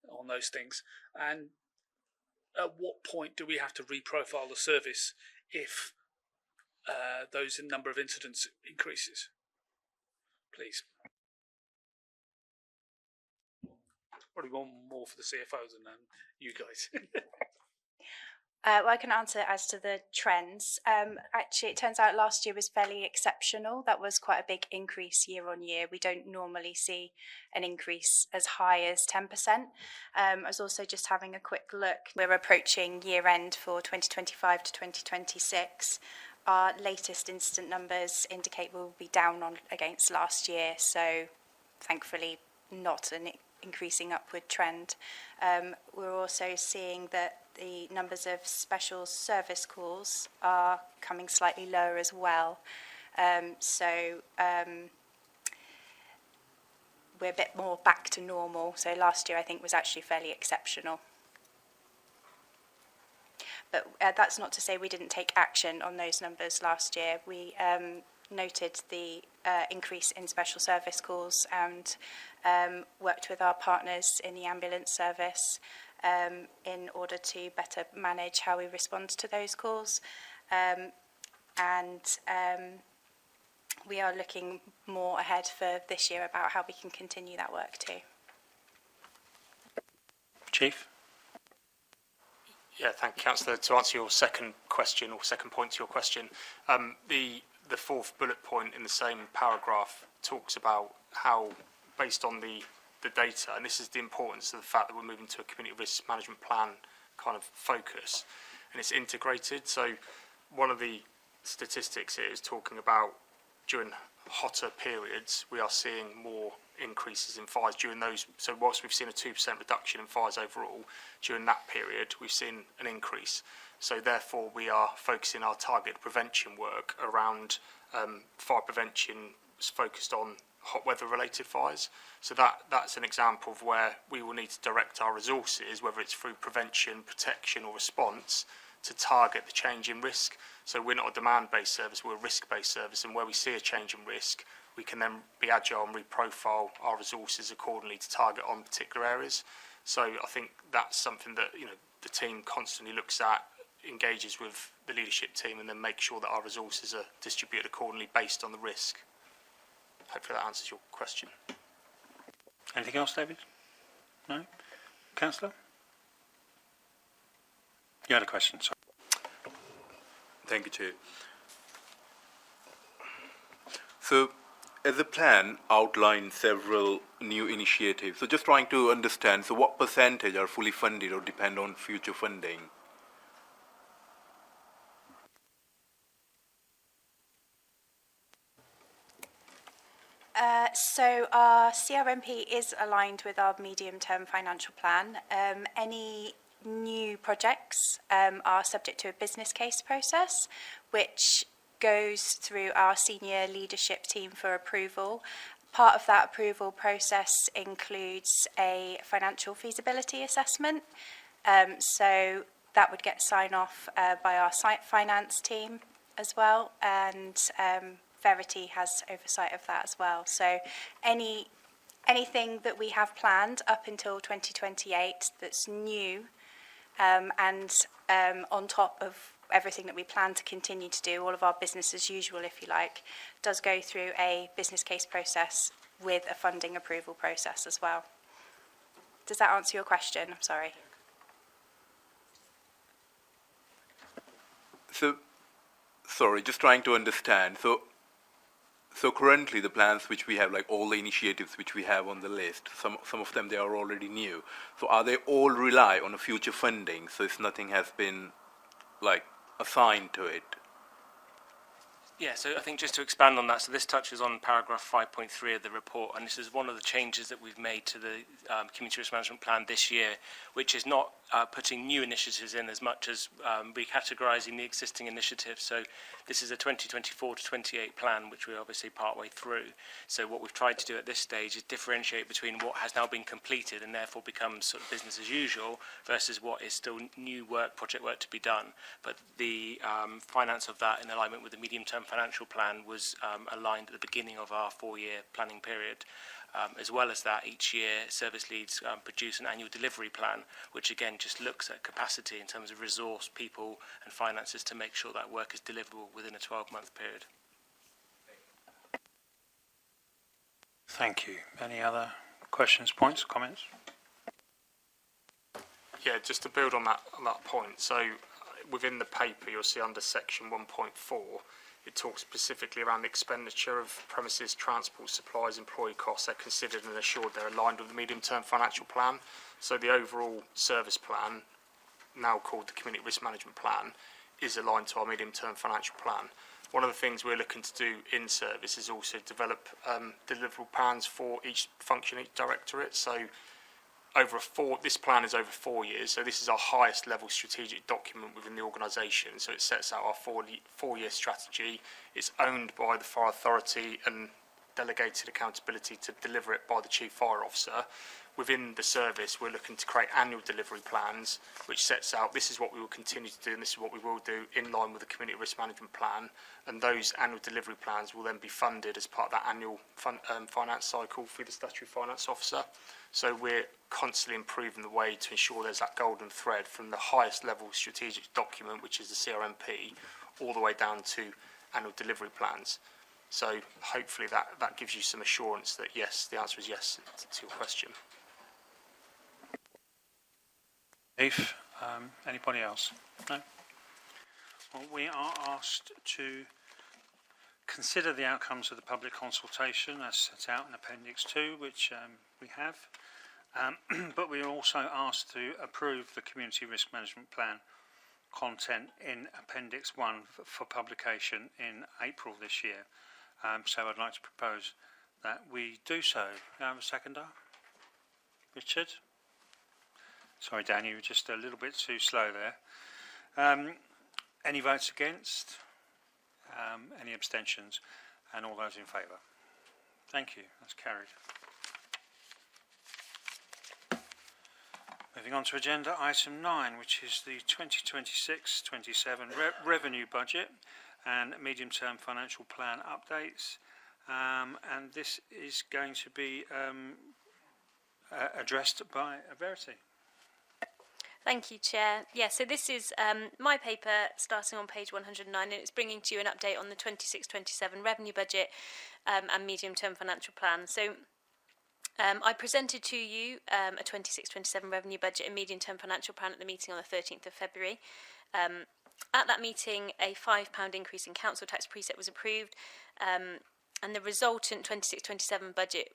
on those things? And at what point do we have to reprofile the service if those number of incidents increases? Please. Probably one more for the CFO than you guys. Well, I can answer as to the trends. Actually, it turns out last year was fairly exceptional. That was quite a big increase year on year. We don't normally see an increase as high as 10%. I was also just having a quick look. We're approaching year end for 2025 to 2026. Our latest incident numbers indicate we'll be down on against last year. So thankfully not an increasing upward trend. We're also seeing that the numbers of special service calls are coming slightly lower as well. So we're a bit more back to normal. So last year I think was actually fairly exceptional. But that's not to say we didn't take action on those numbers last year. We noted the increase in special service calls and worked with our partners in the ambulance service in order to better manage how we respond to those calls. We are looking more ahead for this year about how we can continue that work too. Chief? Yeah, thank you, Councillor. To answer your second question, or second point to your question, the fourth bullet point in the same paragraph talks about how, based on the data, and this is the importance of the fact that we're moving to a community risk management plan kind of focus, and it's integrated. So one of the statistics here is talking about during hotter periods, we are seeing more increases in fires during those. So whilst we've seen a 2% reduction in fires overall, during that period, we've seen an increase. So therefore, we are focusing our target prevention work around fire prevention focused on hot weather related fires. So that's an example of where we will need to direct our resources, whether it's through prevention, protection or response, to target the change in risk. So we're not a demand-based service, we're a risk-based service, and where we see a change in risk, we can then be agile and reprofile our resources accordingly to target on particular areas. So I think that's something that the team constantly looks at, engages with the leadership team, and then make sure that our resources are distributed accordingly based on the risk. Hopefully that answers your question. Anything else, David? No? Councillor? You had a question, sorry. Thank you, Chair. So, as the plan outlines several new initiatives, so just trying to understand, so what percentage are fully funded or depend on future funding? So our CRMP is aligned with our medium-term financial plan. Any new projects are subject to a business case process, which goes through our senior leadership team for approval. Part of that approval process includes a financial feasibility assessment. So that would get signed off by our site finance team as well, and Verity has oversight of that as well. So anything that we have planned up until 2028 that's new and on top of everything that we plan to continue to do, all of our business as usual, if you like, does go through a business case process with a funding approval process as well. Does that answer your question? I'm Sorry, just trying to understand. So currently the plans which we have, like all the initiatives which we have on the list, some of them they are already new. So are they all rely on a future funding? So if nothing has been like assigned to it. Yeah, so I think just to expand on that, so this touches on paragraph 5.3 of the report, and this is one of the changes that we've made to the Community Risk Management Plan this year, which is not putting new initiatives in as much as recategorising the existing initiatives. So this is a 2024 to 28 plan, which we're obviously partway through. So what we've tried to do at this stage is differentiate between what has now been completed and therefore becomes sort of business as usual versus what is still new work, project work to be done. But the finance of that in alignment with the medium-term financial plan was aligned at the beginning of our 4-year planning period. As well as that, each year service leads produce an annual delivery plan, which again just looks at capacity in terms of resource, people and finances to make sure that work is deliverable within a 12-month period. Thank you. Any other questions, points, comments? Yeah, just to build on that point. So within the paper, you'll see under section 1.4, it talks specifically around the expenditure of premises, transport, supplies, employee costs. They're considered and assured they're aligned with the medium-term financial plan. So the overall service plan, now called the Community Risk Management Plan, is aligned to our medium-term financial plan. One of the things we're looking to do in service is also develop deliverable plans for each function, each directorate. So this plan is over 4 years, so this is our highest level strategic document within the organisation. So it sets out our four-year strategy. It's owned by the Fire Authority and delegated accountability to deliver it by the Chief Fire Officer. Within the service, we're looking to create annual delivery plans, which sets out this is what we will continue to do and this is what we will do in line with the Community Risk Management Plan. And those annual delivery plans will then be funded as part of that annual finance cycle through the Statutory Finance Officer. So we're constantly improving the way to ensure there's that golden thread from the highest level strategic document, which is the CRMP, all the way down to annual delivery plans. So hopefully that gives you some assurance that yes, the answer is yes to your question. If anybody else? No? Well, we are asked to consider the outcomes of the public consultation as set out in Appendix 2, which we have, but we are also asked to approve the Community Risk Management Plan content in Appendix 1 for publication in April this year. So I'd like to propose that we do so. Can I have a seconder? Richard? Sorry, Dan, you were just a little bit too slow there. Any votes against? Any abstentions? And all those in favour? Thank you. That's carried. Moving on to agenda item 9, which is the 2026-27 revenue budget and medium-term financial plan updates. And this is going to be addressed by Verity. Thank you, Chair. Yeah, so this is my paper starting on page 109, and it's bringing to you an update on the 26-27 revenue budget and medium-term financial plan. So I presented to you a 26-27 revenue budget and medium-term financial plan at the meeting on the 13th of February. At that meeting, a £5 increase in council tax preset was approved, and the resultant 26-27 budget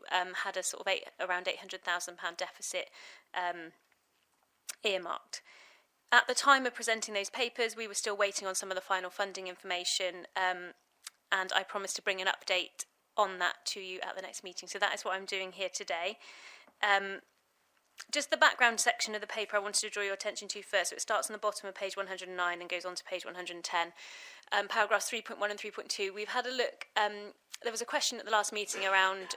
had a sort of around £800,000 deficit earmarked. At the time of presenting those papers, we were still waiting on some of the final funding information, and I promised to bring an update on that to you at the next meeting. So that is what I'm doing here today. Just the background section of the paper I wanted to draw your attention to first. So it starts on the bottom of page 109 and goes on to page 110. Paragraphs 3.1 and 3.2. We've had a look. There was a question at the last meeting around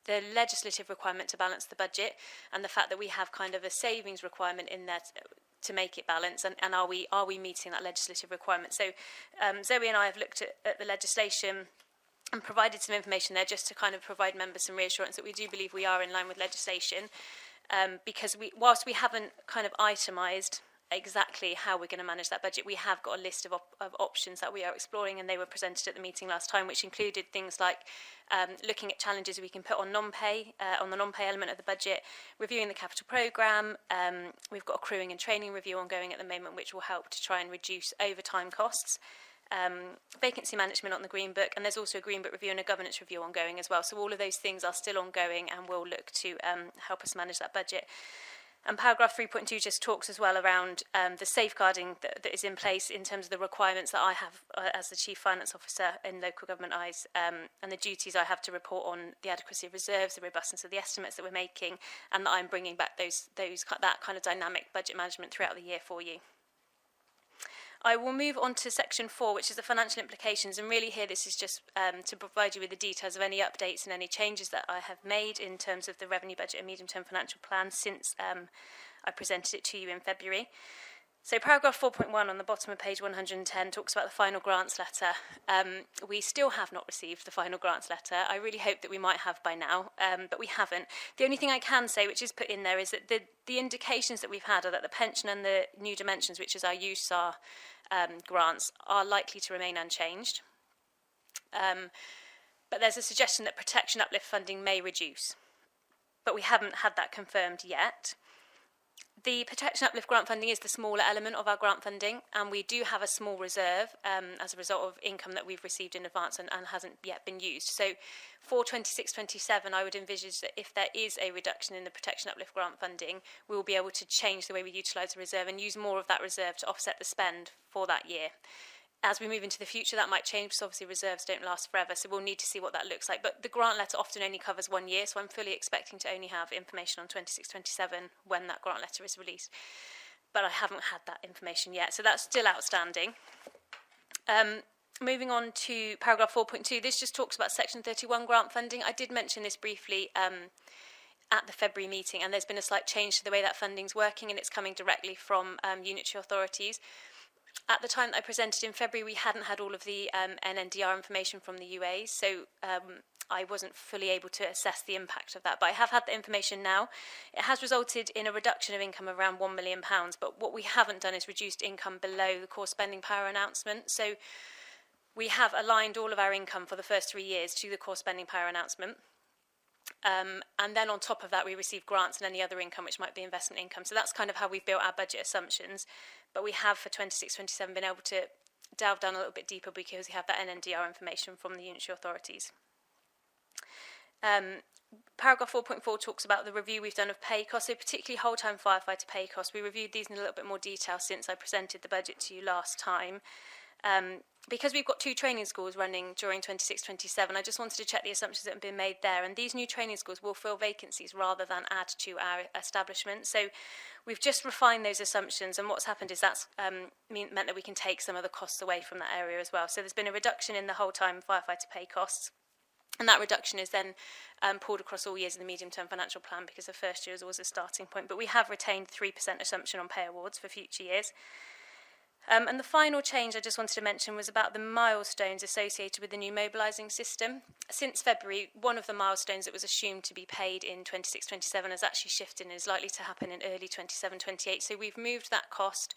the legislative requirement to balance the budget and the fact that we have kind of a savings requirement in there to make it balance, and are we meeting that legislative requirement? So Zoe and I have looked at the legislation and provided some information there just to kind of provide members some reassurance that we do believe we are in line with legislation, because whilst we haven't kind of itemised exactly how we're going to manage that budget, we have got a list of options that we are exploring, and they were presented at the meeting last time, which included things like looking at challenges we can put on non-pay, on the non-pay element of the budget, reviewing the capital programme. We've got a crewing and training review ongoing at the moment, which will help to try and reduce overtime costs. vacancy management on the Green Book, and there's also a Green Book review and a governance review ongoing as well. So all of those things are still ongoing and will look to help us manage that budget. And paragraph 3.2 just talks as well around the safeguarding that is in place in terms of the requirements that I have as the Chief Finance Officer in local government eyes, and the duties I have to report on the adequacy of reserves, the robustness of the estimates that we're making, and that I'm bringing back that kind of dynamic budget management throughout the year for you. I will move on to section 4, which is the financial implications, and really here this is just to provide you with the details of any updates and any changes that I have made in terms of the revenue budget and medium-term financial plan since I presented it to you in February. So paragraph 4.1 on the bottom of page 110 talks about the final grants letter. We still have not received the final grants letter. I really hope that we might have by now, but we haven't. The only thing I can say, which is put in there, is that the indications that we've had are that the pension and the new dimensions, which is our USAR grants, are likely to remain unchanged. But there's a suggestion that protection uplift funding may reduce. But we haven't had that confirmed yet. The protection uplift grant funding is the smaller element of our grant funding, and we do have a small reserve as a result of income that we've received in advance and hasn't yet been used. So for 26-27, I would envisage that if there is a reduction in the protection uplift grant funding, we will be able to change the way we utilise the reserve and use more of that reserve to offset the spend for that year. As we move into the future, that might change because obviously reserves don't last forever, so we'll need to see what that looks like. But the grant letter often only covers 1 year, so I'm fully expecting to only have information on 26-27 when that grant letter is released. But I haven't had that information yet, so that's still outstanding. Moving on to paragraph 4.2, this just talks about section 31 grant funding. I did mention this briefly at the February meeting, and there's been a slight change to the way that funding's working, and it's coming directly from unitary authorities. At the time that I presented in February, we hadn't had all of the NNDR information from the UA, so I wasn't fully able to assess the impact of that. But I have had the information now. It has resulted in a reduction of income of around £1 million, but what we haven't done is reduced income below the core spending power announcement. So we have aligned all of our income for the first 3 years to the core spending power announcement. And then on top of that, we receive grants and any other income, which might be investment income. So that's kind of how we've built our budget assumptions. But we have, for 26-27, been able to delve down a little bit deeper because we have that NNDR information from the unitary authorities. Paragraph 4.4 talks about the review we've done of pay costs, so particularly whole-time firefighter pay costs. We reviewed these in a little bit more detail since I presented the budget to you last time. Because we've got 2 training schools running during 26-27, I just wanted to check the assumptions that have been made there. And these new training schools will fill vacancies rather than add to our establishment. So we've just refined those assumptions, and what's happened is that's meant that we can take some of the costs away from that area as well. So there's been a reduction in the whole-time firefighter pay costs. And that reduction is then pulled across all years in the medium-term financial plan because the first year is always a starting point. But we have retained 3% assumption on pay awards for future years. And the final change I just wanted to mention was about the milestones associated with the new mobilising system. Since February, one of the milestones that was assumed to be paid in 26-27 has actually shifted and is likely to happen in early 27-28. So we've moved that cost,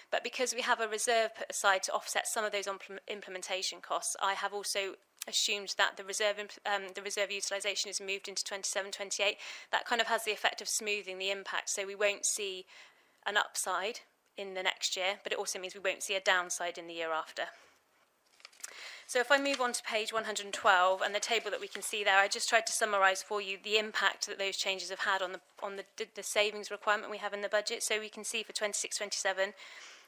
but because we have a reserve put aside to offset some of those implementation costs, I have also assumed that the reserve utilisation is moved into 27-28. That kind of has the effect of smoothing the impact, so we won't see an upside in the next year, but it also means we won't see a downside in the year after. So if I move on to page 112 and the table that we can see there, I just tried to summarise for you the impact that those changes have had on the savings requirement we have in the budget. So we can see for 26-27,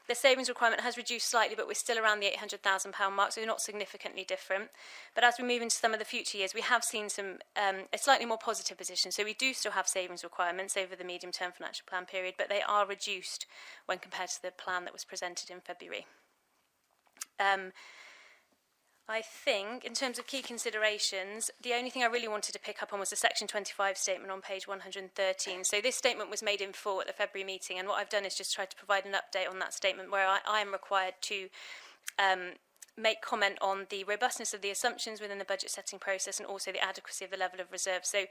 the savings requirement has reduced slightly, but we're still around the £800,000 mark, so not significantly different. But as we move into some of the future years, we have seen a slightly more positive position. So we do still have savings requirements over the medium-term financial plan period, but they are reduced when compared to the plan that was presented in February. I think, in terms of key considerations, the only thing I really wanted to pick up on was the Section 25 statement on page 113. So this statement was made in full at the February meeting, and what I've done is just tried to provide an update on that statement where I am required to make comment on the robustness of the assumptions within the budget setting process and also the adequacy of the level of reserve. So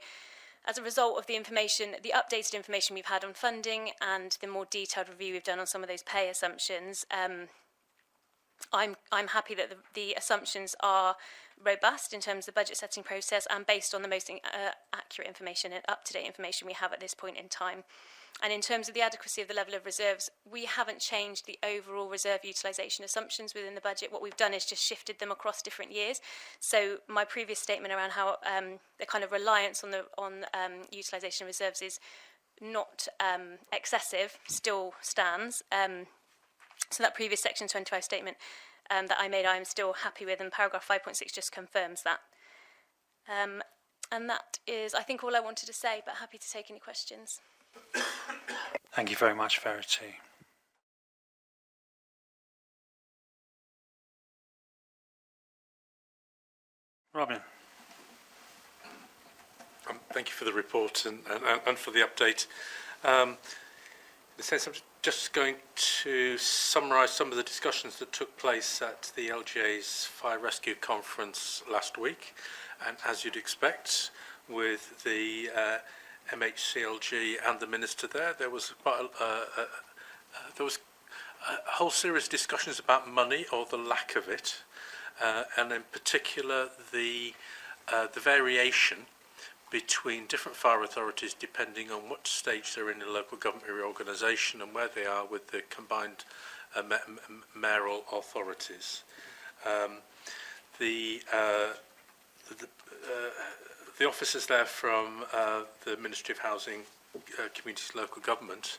as a result of the information, the updated information we've had on funding and the more detailed review we've done on some of those pay assumptions, I'm happy that the assumptions are robust in terms of the budget setting process and based on the most accurate information and up-to-date information we have at this point in time. And in terms of the adequacy of the level of reserves, we haven't changed the overall reserve utilisation assumptions within the budget. What we've done is just shifted them across different years. So my previous statement around how the kind of reliance on utilisation reserves is not excessive still stands. So that previous section 25 statement that I made, I'm still happy with, and paragraph 5.6 just confirms that. And that is, I think, all I wanted to say, but happy to take any questions. Thank you very much, Verity. Robin. Thank you for the report and for the update. In a sense, I'm just going to summarise some of the discussions that took place at the LGA's Fire Rescue Conference last week. And as you'd expect, with the MHCLG and the Minister there was quite there was a whole series of discussions about money, or the lack of it, and in particular the variation between different fire authorities depending on what stage they're in the local government reorganisation and where they are with the combined mayoral authorities. The officers there from the Ministry of Housing, Communities, Local Government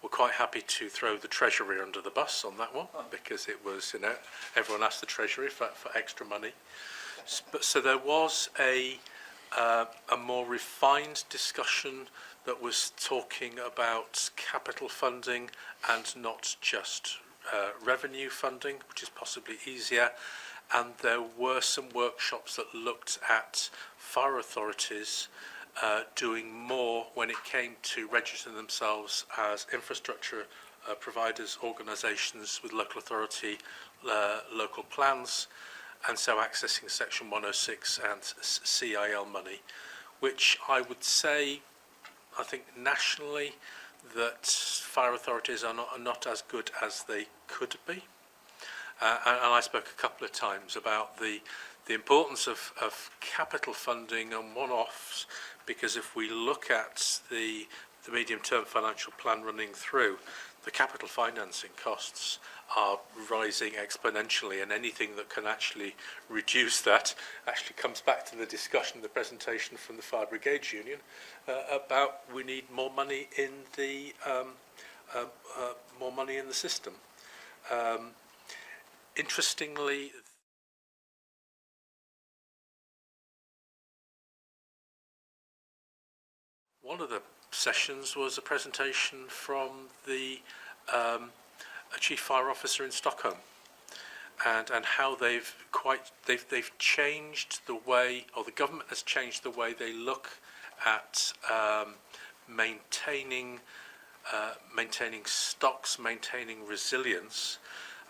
were quite happy to throw the Treasury under the bus on that one, because it was, everyone asked the Treasury for extra money. So there was a more refined discussion that was talking about capital funding and not just revenue funding, which is possibly easier. And there were some workshops that looked at fire authorities doing more when it came to registering themselves as infrastructure providers, organisations with local authority, local plans, and so accessing Section 106 and CIL money, which I would say, I think nationally, that fire authorities are not as good as they could be. And I spoke a couple of times about the importance of capital funding and one-offs, because if we look at the medium-term financial plan running through, the capital financing costs are rising exponentially, and anything that can actually reduce that actually comes back to the discussion, the presentation from the Fire Brigades Union about we need more money in the system. Interestingly, one of the sessions was a presentation from the a chief fire officer in Stockholm, and how they've changed the way, or the government has changed the way they look at maintaining stocks, maintaining resilience,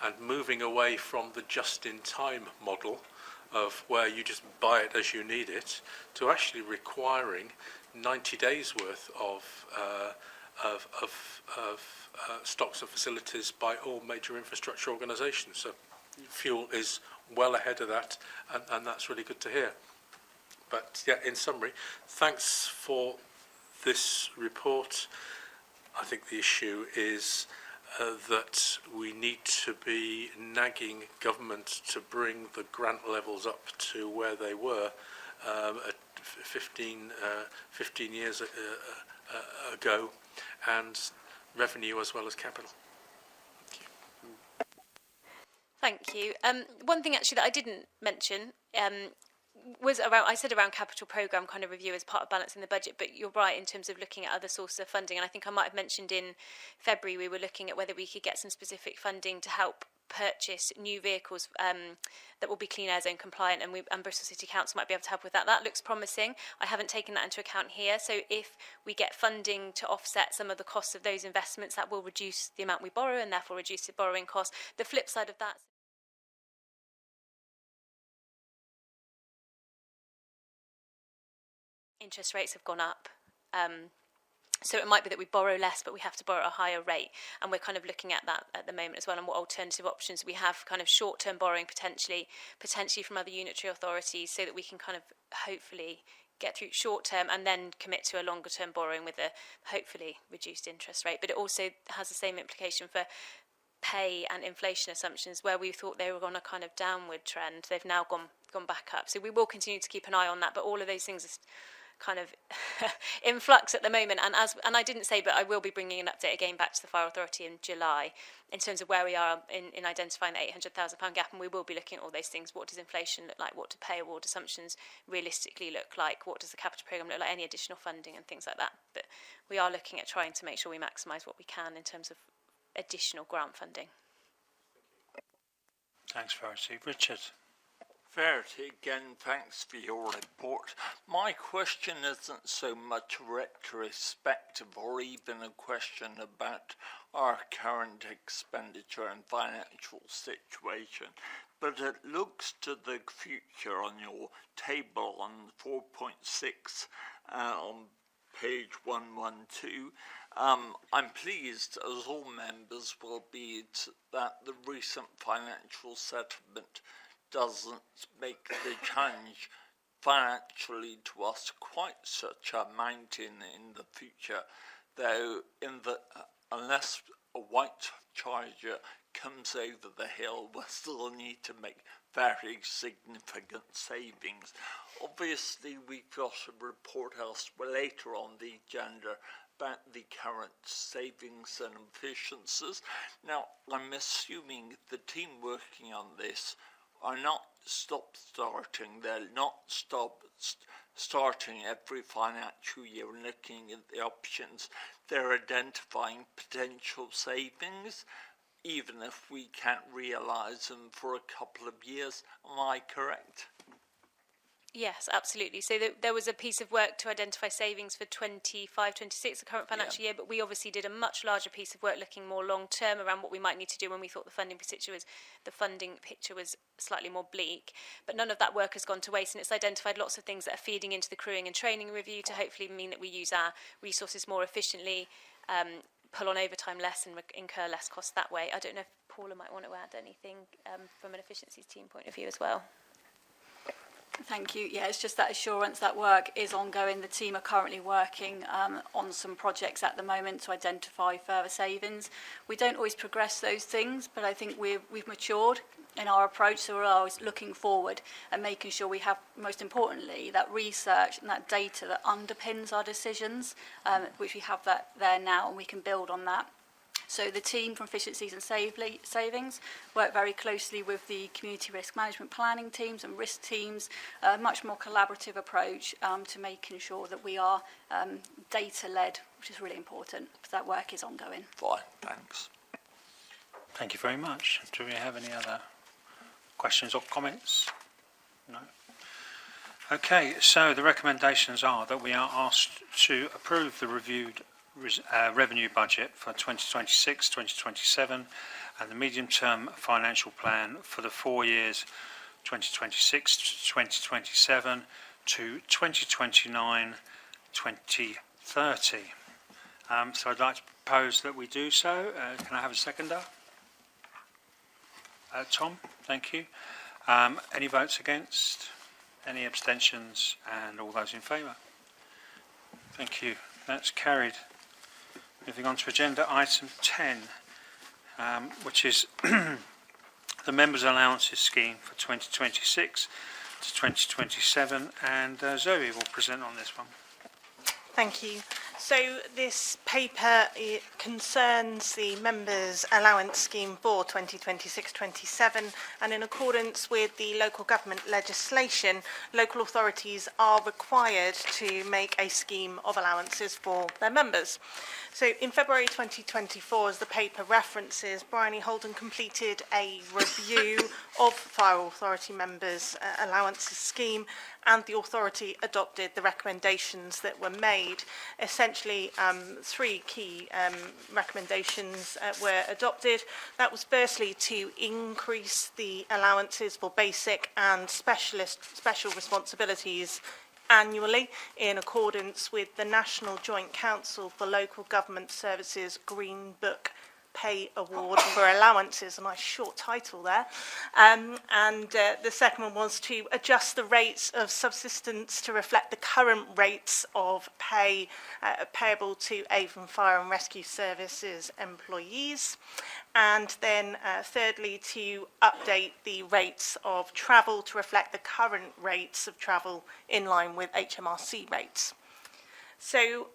and moving away from the just-in-time model of where you just buy it as you need it, to actually requiring 90 days worth of stocks and facilities by all major infrastructure organisations. So fuel is well ahead of that, and that's really good to hear. But yeah, in summary, thanks for this report. I think the issue is that we need to be nagging government to bring the grant levels up to where they were at 15 years ago, and revenue as well as capital. Thank you. One thing actually that I didn't mention was around capital programme kind of review as part of balancing the budget, but you're right in terms of looking at other sources of funding, and I think I might have mentioned in February we were looking at whether we could get some specific funding to help purchase new vehicles that will be Clean Air Zone compliant, and Bristol City Council might be able to help with that. That looks promising. I haven't taken that into account here, so if we get funding to offset some of the costs of those investments, that will reduce the amount we borrow and therefore reduce the borrowing cost. The flip side of that, interest rates have gone up. So it might be that we borrow less, but we have to borrow at a higher rate. And we're kind of looking at that at the moment as well, and what alternative options we have, kind of short-term borrowing potentially from other unitary authorities, so that we can kind of hopefully get through short term and then commit to a longer term borrowing with a hopefully reduced interest rate. But it also has the same implication for pay and inflation assumptions, where we thought they were on a kind of downward trend. They've now gone back up. So we will continue to keep an eye on that, but all of those things are kind of in flux at the moment. And I didn't say, but I will be bringing an update again back to the Fire Authority in July in terms of where we are in identifying the £800,000 gap, and we will be looking at all those things. What does inflation look like? What do pay award assumptions realistically look like? What does the capital programme look like? Any additional funding and things like that. But we are looking at trying to make sure we maximise what we can in terms of additional grant funding. Thanks, Verity. Richard. Verity, again, thanks for your report. My question isn't so much retrospective or even a question about our current expenditure and financial situation, but it looks to the future on your table on 4.6 on page 112. I'm pleased, as all members will be, that the recent financial settlement doesn't make the challenge financially to us quite such a mountain in the future, though unless a white charger comes over the hill, we still need to make very significant savings. Obviously, we've got a report elsewhere later on the agenda about the current savings and efficiencies. Now, I'm assuming the team working on this are not they're not starting every financial year and looking at the options. They're identifying potential savings, even if we can't realise them for a couple of years. Am I correct? Yes, absolutely. So there was a piece of work to identify savings for 25-26, the current financial year, but we obviously did a much larger piece of work looking more long term around what we might need to do when we thought the funding picture was slightly more bleak. But none of that work has gone to waste, and it's identified lots of things that are feeding into the crewing and training review to hopefully mean that we use our resources more efficiently, pull on overtime less and incur less costs that way. I don't know if Paula might want to add anything from an efficiencies team point of view as well. Thank you. Yeah, it's just that assurance that work is ongoing. The team are currently working on some projects at the moment to identify further savings. We don't always progress those things, but I think we've matured in our approach, so we're always looking forward and making sure we have, most importantly, that research and that data that underpins our decisions, which we have that there now, and we can build on that. So the team from Efficiencies and Savings work very closely with the community risk management planning teams and risk teams, a much more collaborative approach to making sure that we are data-led, which is really important, because that work is ongoing. Fine, thanks. Thank you very much. Do we have any other questions or comments? No? Okay, so the recommendations are that we are asked to approve the reviewed revenue budget for 2026-2027 and the medium-term financial plan for the 4 years 2026-2027 to 2029-2030. So I'd like to propose that we do so. Can I have a seconder? Tom, thank you. Any votes against? Any abstentions? And all those in favour? Thank you. That's carried. Moving on to agenda item 10, which is the members' allowances scheme for 2026 to 2027, and Zoe will present on this one. Thank you. So this paper concerns the members' allowance scheme for 2026-27, and in accordance with the local government legislation, local authorities are required to make a scheme of allowances for their members. So in February 2024, as the paper references, Bryony Holden completed a review of Fire Authority members' allowances scheme, and the authority adopted the recommendations that were made. Essentially, three key recommendations were adopted. That was firstly to increase the allowances for basic and special responsibilities annually in accordance with the National Joint Council for Local Government Services Green Book pay award for allowances, a nice short title there. The second one was to adjust the rates of subsistence to reflect the current rates of pay payable to Avon Fire and Rescue Services employees. And then thirdly, to update the rates of travel to reflect the current rates of travel in line with HMRC rates. So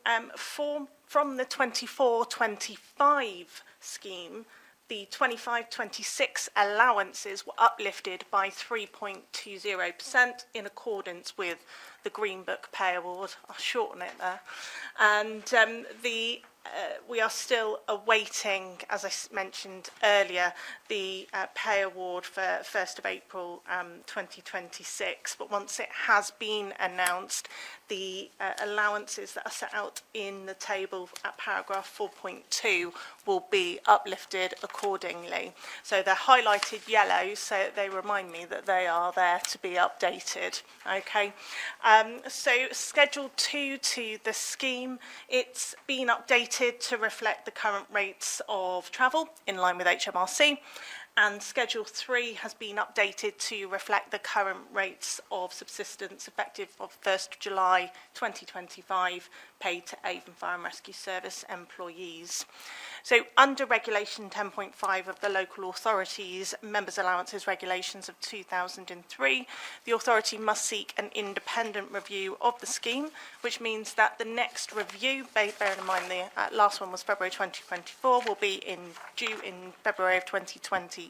from the 24-25 scheme, the 25-26 allowances were uplifted by 3.20% in accordance with the Green Book Pay Award. I'll shorten it there. And we are still awaiting, as I mentioned earlier, the pay award for 1st of April 2026. But once it has been announced, the allowances that are set out in the table at paragraph 4.2 will be uplifted accordingly. So they're highlighted yellow, so they remind me that they are there to be updated. Okay. So Schedule 2 to the scheme, it's been updated to reflect the current rates of travel in line with HMRC. And Schedule 3 has been updated to reflect the current rates of subsistence effective of 1st of July 2025 paid to Avon Fire and Rescue Service employees. So under Regulation 10.5 of the Local Authorities Members' Allowances Regulations of 2003, the authority must seek an independent review of the scheme, which means that the next review, bearing in mind the last one was February 2024, will be due in February of 2028.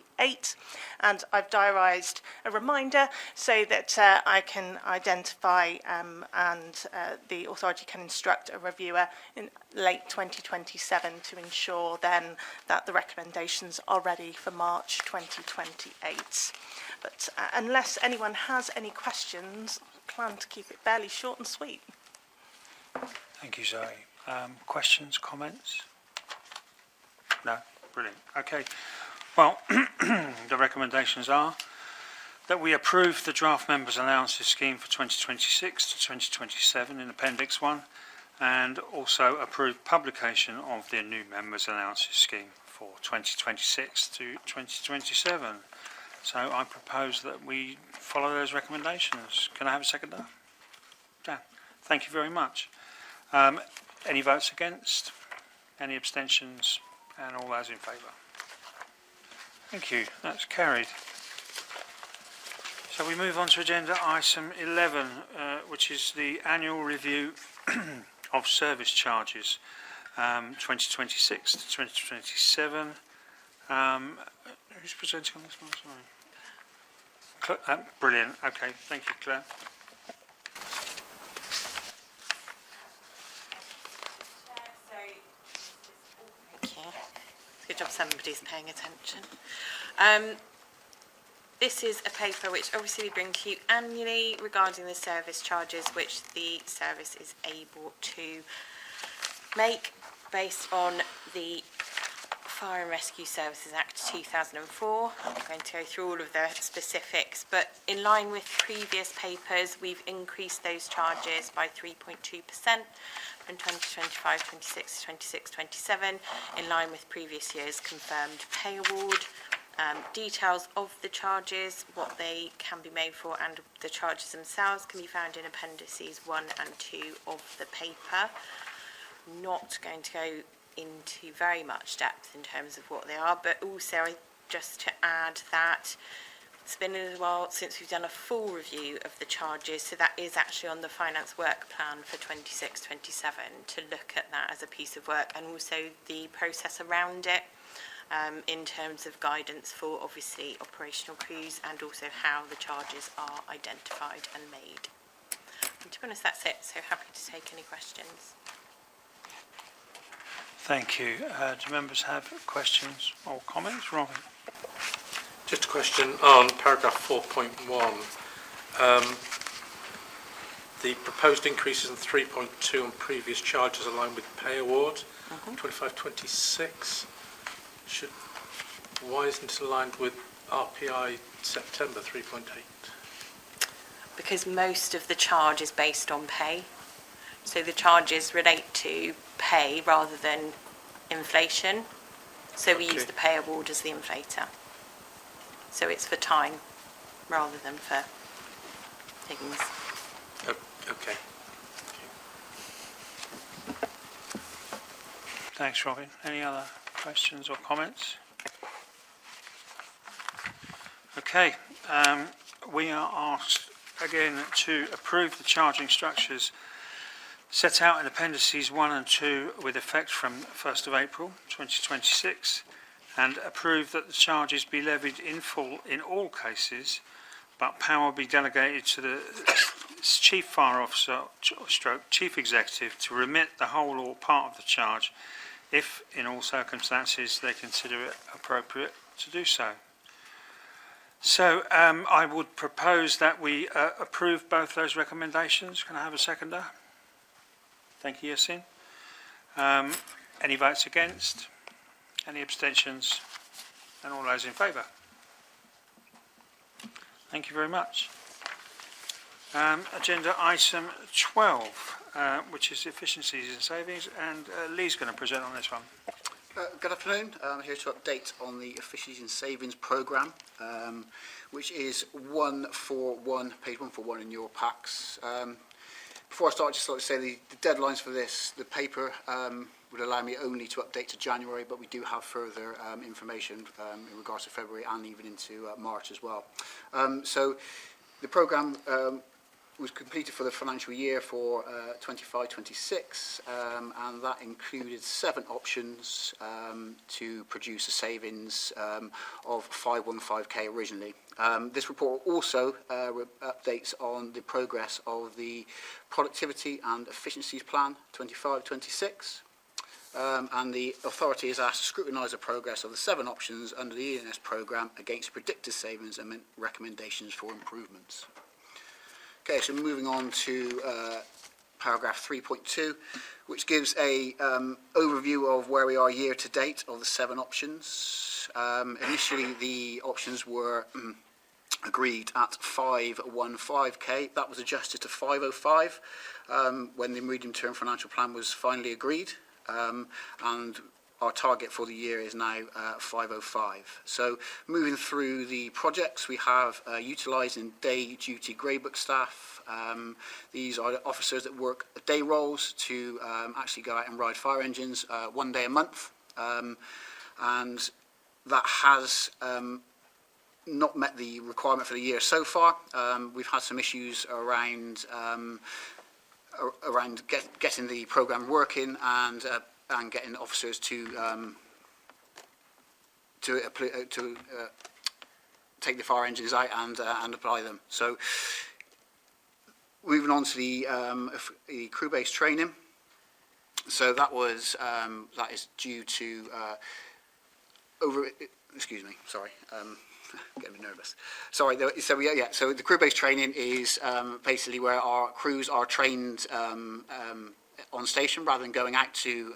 And I've diarised a reminder so that I can identify and the authority can instruct a reviewer in late 2027 to ensure then that the recommendations are ready for March 2028. But unless anyone has any questions, I plan to keep it fairly short and sweet. Thank you, Zoe. Questions, comments? No? Brilliant. Okay. Well, the recommendations are that we approve the draft members' allowances scheme for 2026 to 2027 in Appendix 1, and also approve publication of the new members' allowances scheme for 2026 to 2027. So I propose that we follow those recommendations. Can I have a seconder? Dan, thank you very much. Any votes against? Any abstentions? And all those in favour? Thank you. That's carried. So we move on to agenda item 11, which is the annual review of service charges, 2026 to 2027. Who's presenting on this one? Sorry. Brilliant. Okay. Thank you, Claire. Thank you. Good job somebody's paying attention. This is a paper which obviously we bring to you annually regarding the service charges which the service is able to make based on the Fire and Rescue Services Act 2004. I'm not going to go through all of the specifics, but in line with previous papers, we've increased those charges by 3.2% from 2025, 26, 26, 27, in line with previous year's confirmed pay award. Details of the charges, what they can be made for, and the charges themselves can be found in appendices 1 and 2 of the paper. Not going to go into very much depth in terms of what they are, but also just to add that it's been a little while since we've done a full review of the charges, so that is actually on the finance work plan for 26-27 to look at that as a piece of work, and also the process around it. In terms of guidance for obviously operational crews and also how the charges are identified and made. And to be honest, that's it, so happy to take any questions. Thank you. Do members have questions or comments? Robin? Just a question on paragraph 4.1. The proposed increases in 3.2 on previous charges align with pay award, 25-26. Why isn't it aligned with RPI September 3.8? Because most of the charge is based on pay. So the charges relate to pay rather than inflation. So we use the pay award as the inflator. So it's for time rather than for things. Okay. Thanks, Robin. Any other questions or comments? Okay. We are asked again to approve the charging structures set out in appendices 1 and 2 with effect from 1st of April 2026, and approve that the charges be levied in full in all cases, but power be delegated to the Chief Fire Officer stroke Chief Executive to remit the whole or part of the charge if in all circumstances they consider it appropriate to do so. So I would propose that we approve both those recommendations. Can I have a seconder? Thank you, Yasin. Any votes against? Any abstentions? And all those in favour? Thank you very much. Agenda item 12, which is efficiencies and savings, and Lee's going to present on this one. Good afternoon. I'm here to update on the efficiencies and savings programme, which is page 141 in your packs. Before I start, just like to say the deadlines for this, the paper would allow me only to update to January, but we do have further information in regards to February and even into March as well. So the programme was completed for the financial year for 25-26, and that included 7 options to produce a savings of 515k originally. This report also updates on the progress of the Productivity and Efficiencies Plan 25-26. And the authority is asked to scrutinise the progress of the 7 options under the E&S programme against predicted savings and recommendations for improvements. Okay, so moving on to paragraph 3.2, which gives a overview of where we are year to date of the 7 options. Initially, the options were agreed at 515k. That was adjusted to 505 when the medium-term financial plan was finally agreed, and our target for the year is now 505. So moving through the projects, we have utilising day duty greybook staff. These are the officers that work day roles to actually go out and ride fire engines 1 day a month, and that has not met the requirement for the year so far. We've had some issues around getting the programme working and getting officers to take the fire engines out and apply them. So moving on to the crew-based training. So that is due to excuse me, sorry. Getting nervous. Sorry. So the crew-based training is basically where our crews are trained on station rather than going out to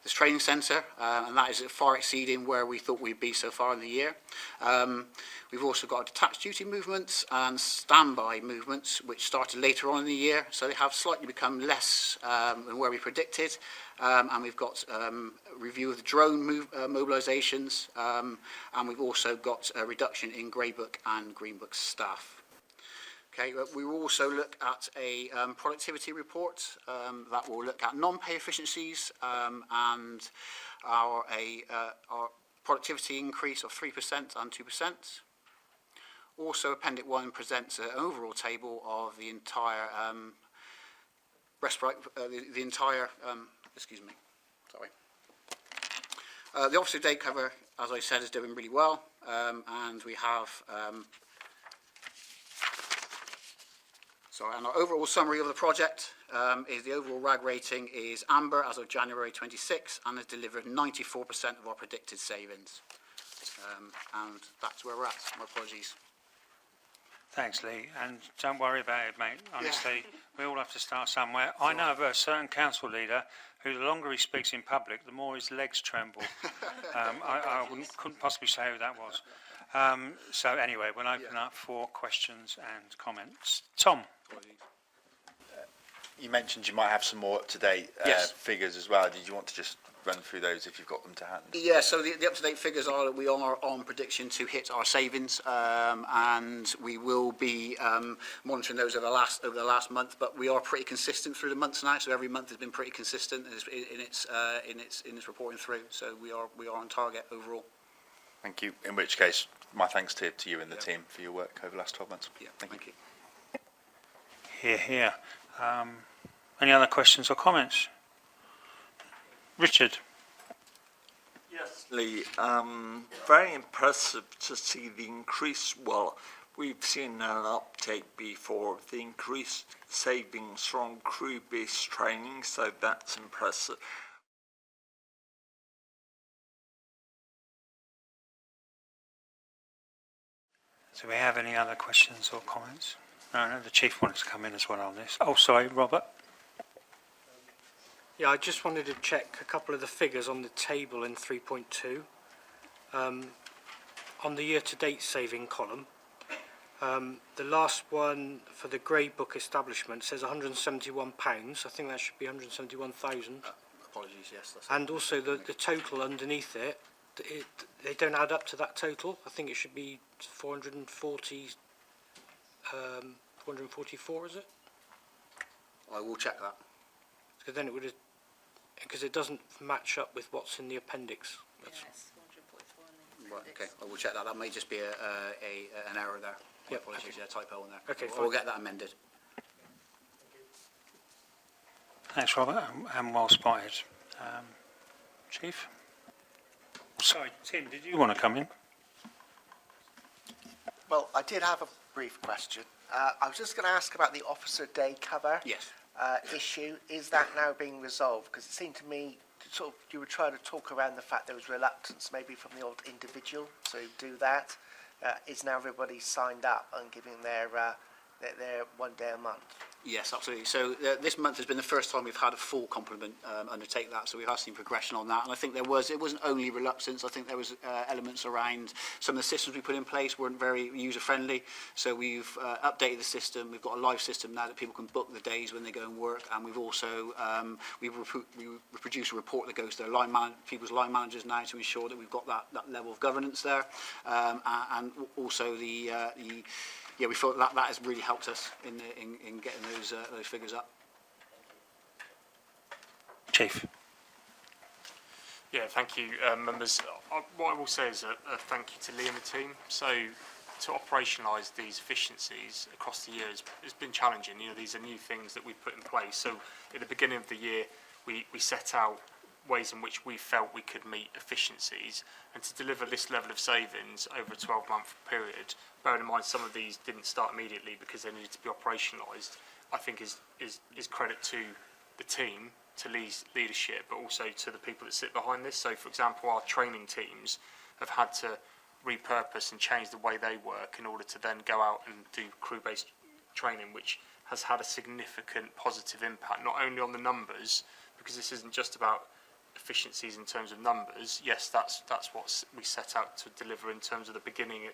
this training centre, and that is far exceeding where we thought we'd be so far in the year. We've also got detached duty movements and standby movements, which started later on in the year, so they have slightly become less than where we predicted. And we've got a review of the drone mobilisations, and we've also got a reduction in greybook and greenbook staff. Okay, we will also look at a productivity report that will look at non-pay efficiencies and our productivity increase of 3% and 2%. Also, Appendix 1 presents an overall table of the entire excuse me, sorry. The officer day cover, as I said, is doing really well, and we have and our overall summary of the project is the overall RAG rating is amber as of January 26 and has delivered 94% of our predicted savings. And that's where we're at. My apologies. Thanks, Lee, and don't worry about it, mate. Honestly, we all have to start somewhere. I know of a certain council leader who, the longer he speaks in public, the more his legs tremble. I couldn't possibly say who that was. So anyway, we'll open up for questions and comments. Tom. You mentioned you might have some more up-to-date figures as well. Did you want to just run through those if you've got them to hand? Yeah, so the up-to-date figures are that we are on prediction to hit our savings, and we will be monitoring those over the last month. But we are pretty consistent through the months now. So every month has been pretty consistent in its reporting through. So we are on target overall. Thank you. In which case, my thanks to you and the team for your work over the last 12 months. Yeah, thank you. Hear, hear. Any other questions or comments? Richard. Yes, Lee. Very impressive to see the increase. Well, we've seen an uptake before of the increased savings from crew-based training, so that's impressive. Do we have any other questions or comments? No, the Chief wanted to come in as well on this. Oh, sorry, Robert. Yeah, I just wanted to check a couple of the figures on the table in 3.2. On the year-to-date saving column, the last one for the grey book establishment says £171. I think that should be 171,000. Apologies, yes. That's And also the total underneath it, they don't add up to that total. I think it should be 444, is it? I will check that. Because then it would, because it doesn't match up with what's in the appendix. Right, okay, I will check that. That may just be an error there. My apologies, okay. Typo on there. Okay, We'll get that amended. Thanks, Robert, and well spotted. Chief? Sorry, Tim, did you want to come in? Well, I did have a brief question. I was just going to ask about the officer day cover issue. Is that now being resolved? Because it seemed to me you were trying to talk around the fact there was reluctance maybe from the odd individual to do that. Is now everybody signed up and giving their 1 day a month? Yes, absolutely. So this month has been the first time we've had a full complement undertake that, so we have seen progression on that. And I think it wasn't only reluctance. I think there was elements around some of the systems we put in place weren't very user-friendly. So we've updated the system. We've got a live system now that people can book the days when they go and work. And we've also we produce a report that goes to their people's line managers now to ensure that we've got that level of governance there. And also yeah, we felt that has really helped us in getting those figures up. Chief. Yeah, thank you, members. What I will say is a thank you to Lee and the team. So to operationalise these efficiencies across the year has been challenging. You know, these are new things that we've put in place. So at the beginning of the year, we set out ways in which we felt we could meet efficiencies, and to deliver this level of savings over a 12-month period, bearing in mind some of these didn't start immediately because they needed to be operationalised, I think is credit to the team, to Lee's leadership, but also to the people that sit behind this. So, for example, our training teams have had to repurpose and change the way they work in order to then go out and do crew-based training, which has had a significant positive impact, not only on the numbers, because this isn't just about efficiencies in terms of numbers. Yes, that's what we set out to deliver in terms of the beginning,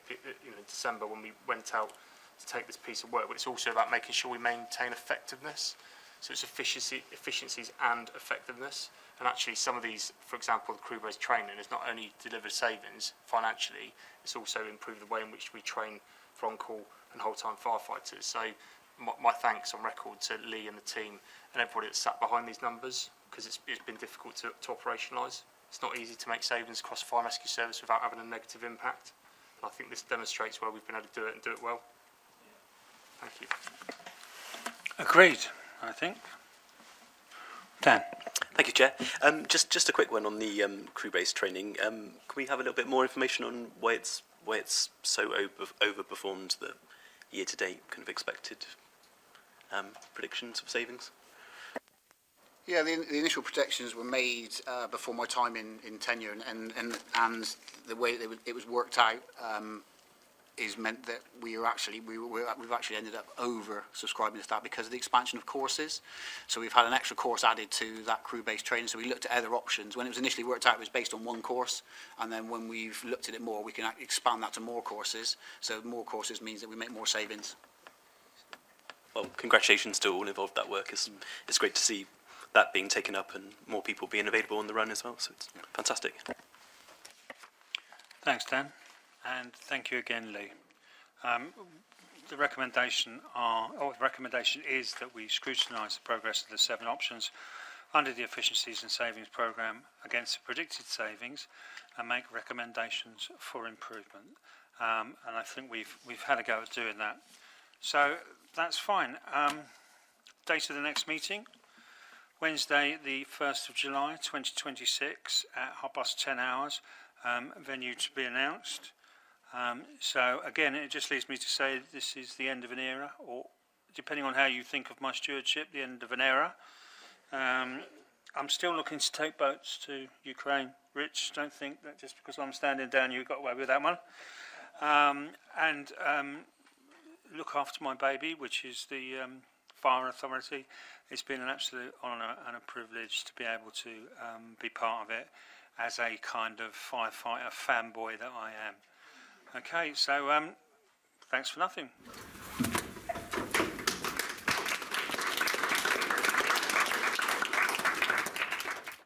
December when we went out to take this piece of work. But it's also about making sure we maintain effectiveness. So it's efficiencies and effectiveness. And actually, some of these, for example, the crew-based training has not only delivered savings financially, it's also improved the way in which we train for on-call and whole-time firefighters. So my thanks on record to Lee and the team and everybody that sat behind these numbers, because it's been difficult to operationalise. It's not easy to make savings across fire and rescue service without having a negative impact. And I think this demonstrates where we've been able to do it and do it well. Thank you. Agreed, I think. Dan. Thank you, Chair. Just a quick one on the crew-based training. Can we have a little bit more information on why it's so overperformed the year-to-date kind of expected predictions of savings? Yeah, the initial projections were made before my time in tenure, and the way that it was worked out is meant that we've actually ended up over subscribing to that because of the expansion of courses. So we've had an extra course added to that crew-based training. So we looked at other options. When it was initially worked out, it was based on one course, and then when we've looked at it more, we can expand that to more courses. So more courses means that we make more savings. Well, congratulations to all involved. That work it's great to see that being taken up and more people being available on the run as well. So it's fantastic. Thanks, Dan, and thank you again, Lee. The recommendation is that we scrutinise the progress of the 7 options under the Efficiencies and Savings Programme against the predicted savings and make recommendations for improvement. And I think we've had a go at doing that. So that's fine. Date of the next meeting, Wednesday the 1st of July 2026 at 10:30, venue to be announced. So again, it just leaves me to say this is the end of an era, or depending on how you think of my stewardship, the end of an era. I'm still looking to take boats to Ukraine. Rich, don't think that just because I'm standing down you got away with that one. And look after my baby, which is the Fire Authority. It's been an absolute honour and a privilege to be able to be part of it as a kind of firefighter fanboy that I am. Okay, so thanks for nothing.